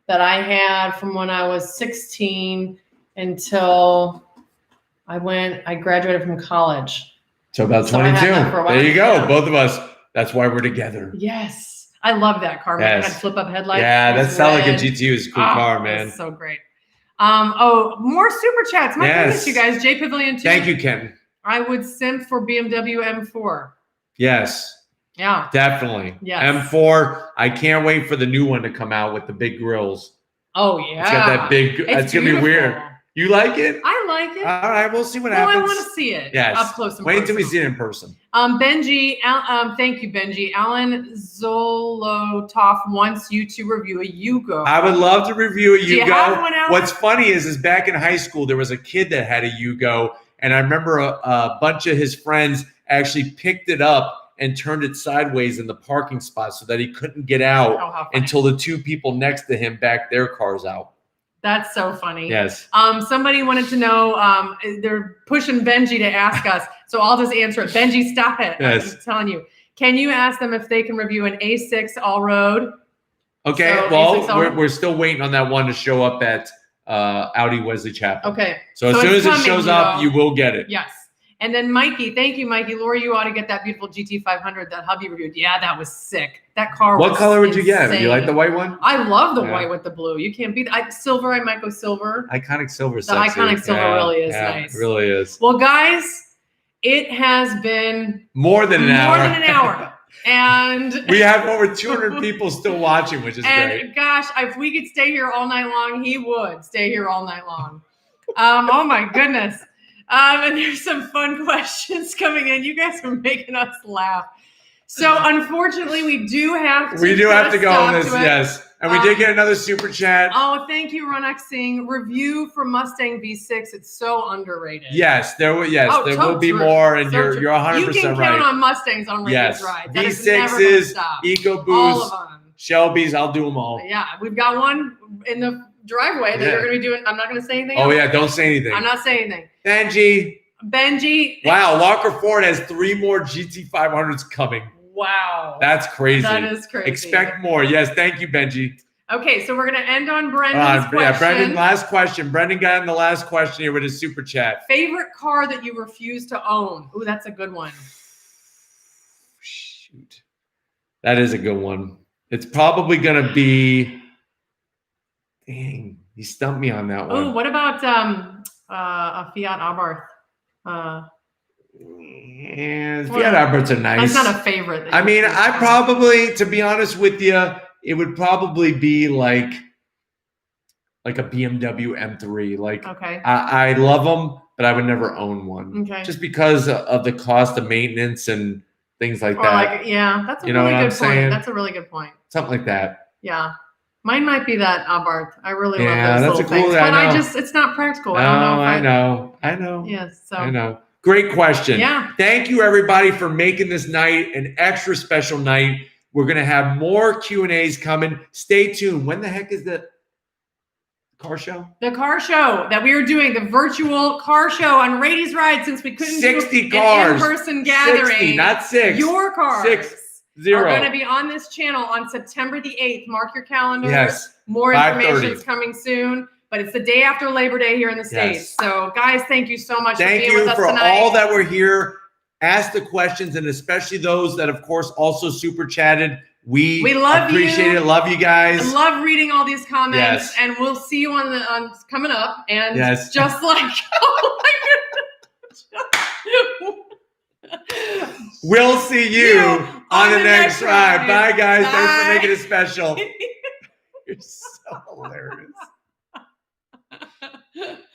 Speaker 2: that I had from when I was 16 until I graduated from college.
Speaker 1: So about 22. There you go. Both of us. That's why we're together.
Speaker 2: Yes. I love that car. Man.
Speaker 1: Yes.
Speaker 2: It had flip-up headlights.
Speaker 1: Yeah, that Celica GTU is a cool car, man.
Speaker 2: So great. More super chats. My goodness, you guys. J Pavilion 2.
Speaker 1: Thank you, Ken.
Speaker 2: I would simp for Bmw M4.
Speaker 1: Yes.
Speaker 2: Yeah.
Speaker 1: Definitely.
Speaker 2: Yes.
Speaker 1: M4. I can't wait for the new one to come out with the big grills.
Speaker 2: Oh, yeah.
Speaker 1: It's got that big. It's going to be weird. You like it?
Speaker 2: I like it.
Speaker 1: All right, we'll see what happens.
Speaker 2: I want to see it.
Speaker 1: Yes.
Speaker 2: Up close and
Speaker 1: Wait
Speaker 2: personal.
Speaker 1: until we see it in person.
Speaker 2: Benji, thank you, Benji. Alan Zolotov wants you to review a Yugo.
Speaker 1: I would love to review a Yugo.
Speaker 2: Do you have one, Alan?
Speaker 1: What's funny is back in high school, there was a kid that had a Yugo, and I remember a bunch of his friends actually picked it up and turned it sideways in the parking spot so that he couldn't get out until the two people next to him backed their cars out.
Speaker 2: That's so funny.
Speaker 1: Yes.
Speaker 2: Somebody wanted to know, they're pushing Benji to ask us, so I'll just answer it. Benji, stop it.
Speaker 1: Yes.
Speaker 2: I'm telling you. Can you ask them if they can review an A6 all-road?
Speaker 1: Okay, so we're still waiting on that one to show up at Audi Wesley Chapel.
Speaker 2: Okay.
Speaker 1: So as soon as it shows up, you will get it.
Speaker 2: Yes. And then Mikey, thank you, Mikey. Laura, you ought to get that beautiful GT500 that hubby reviewed. Yeah, that was sick. That car was
Speaker 1: What color would you
Speaker 2: insane.
Speaker 1: get? You like the white one?
Speaker 2: I love the white with the blue. You can't beat silver. I might go silver.
Speaker 1: Iconic silver.
Speaker 2: The iconic silver really is nice.
Speaker 1: It really is.
Speaker 2: Well, guys, it has been
Speaker 1: more than an hour.
Speaker 2: And
Speaker 1: we have over 200 people still watching, which is great.
Speaker 2: And gosh, if we could stay here all night long, he would stay here all night long. Oh my goodness. And there's some fun questions coming in. You guys are making us laugh. So unfortunately, we do have to
Speaker 1: go on this, yes. And we did get another super chat.
Speaker 2: Oh, thank you, Ronak Singh. Review for Mustang V6. It's so underrated.
Speaker 1: Yes, there will be more, and you're 100% right.
Speaker 2: You can count on Mustangs on Raity's Rides.
Speaker 1: V6s, EcoBoosts, Shelby's. I'll do them all.
Speaker 2: Yeah, we've got one in the driveway that you're going to be doing. I'm not going to say anything.
Speaker 1: Oh, yeah, don't say anything.
Speaker 2: I'm not saying anything.
Speaker 1: Benji. Wow, Walker Ford has 3 more GT500s coming.
Speaker 2: Wow.
Speaker 1: That's crazy.
Speaker 2: That is crazy.
Speaker 1: Expect more. Yes, thank you, Benji.
Speaker 2: Okay, so we're going to end on Brendan's question.
Speaker 1: Yeah, Brendan, last question. Brendan got in the last question here with his super chat.
Speaker 2: Favorite car that you refuse to own? Ooh, that's a good one.
Speaker 1: Shoot. That is a good one. It's probably going to be... Dang, you stumped me on that one.
Speaker 2: Oh, what about a Fiat Abarth?
Speaker 1: Yeah, Fiat Abarths are nice.
Speaker 2: That's not a favorite.
Speaker 1: I mean, I probably, to be honest with you, it would probably be like like a BMW M3. Like,
Speaker 2: okay.
Speaker 1: I love them, but I would never own one.
Speaker 2: Okay.
Speaker 1: Just because of the cost of maintenance and things like that.
Speaker 2: Like, yeah, that's a really good point. That's a really good point.
Speaker 1: Something like that.
Speaker 2: Yeah. Mine might be that Abarth. I really love those
Speaker 1: that's
Speaker 2: little things. But it's not practical.
Speaker 1: No, I know.
Speaker 2: Yes. So
Speaker 1: I know. Great question.
Speaker 2: Yeah.
Speaker 1: Thank you, everybody, for making this night an extra special night. We're going to have more Q&As coming. Stay tuned. When the heck is the car show? The car show that we are doing, the virtual car show on Raity's Ride, since we couldn't 60 do an in-person gathering. 60, not 6. Your cars 60 are going to be on this channel on September the 8th. Mark your calendars. Yes. More information is coming soon. But it's the day after Labor Day here in the States. So, guys, thank you so much for being with us tonight. Thank you for all that were here. Ask the questions, and especially those that, of course, also super chatted. We love appreciate it. Love you guys. I love reading all these comments, and we'll see you on coming up. And just like, oh my goodness. We'll see you on the next ride. Bye, guys. Bye. Thanks for making it special. You're so hilarious.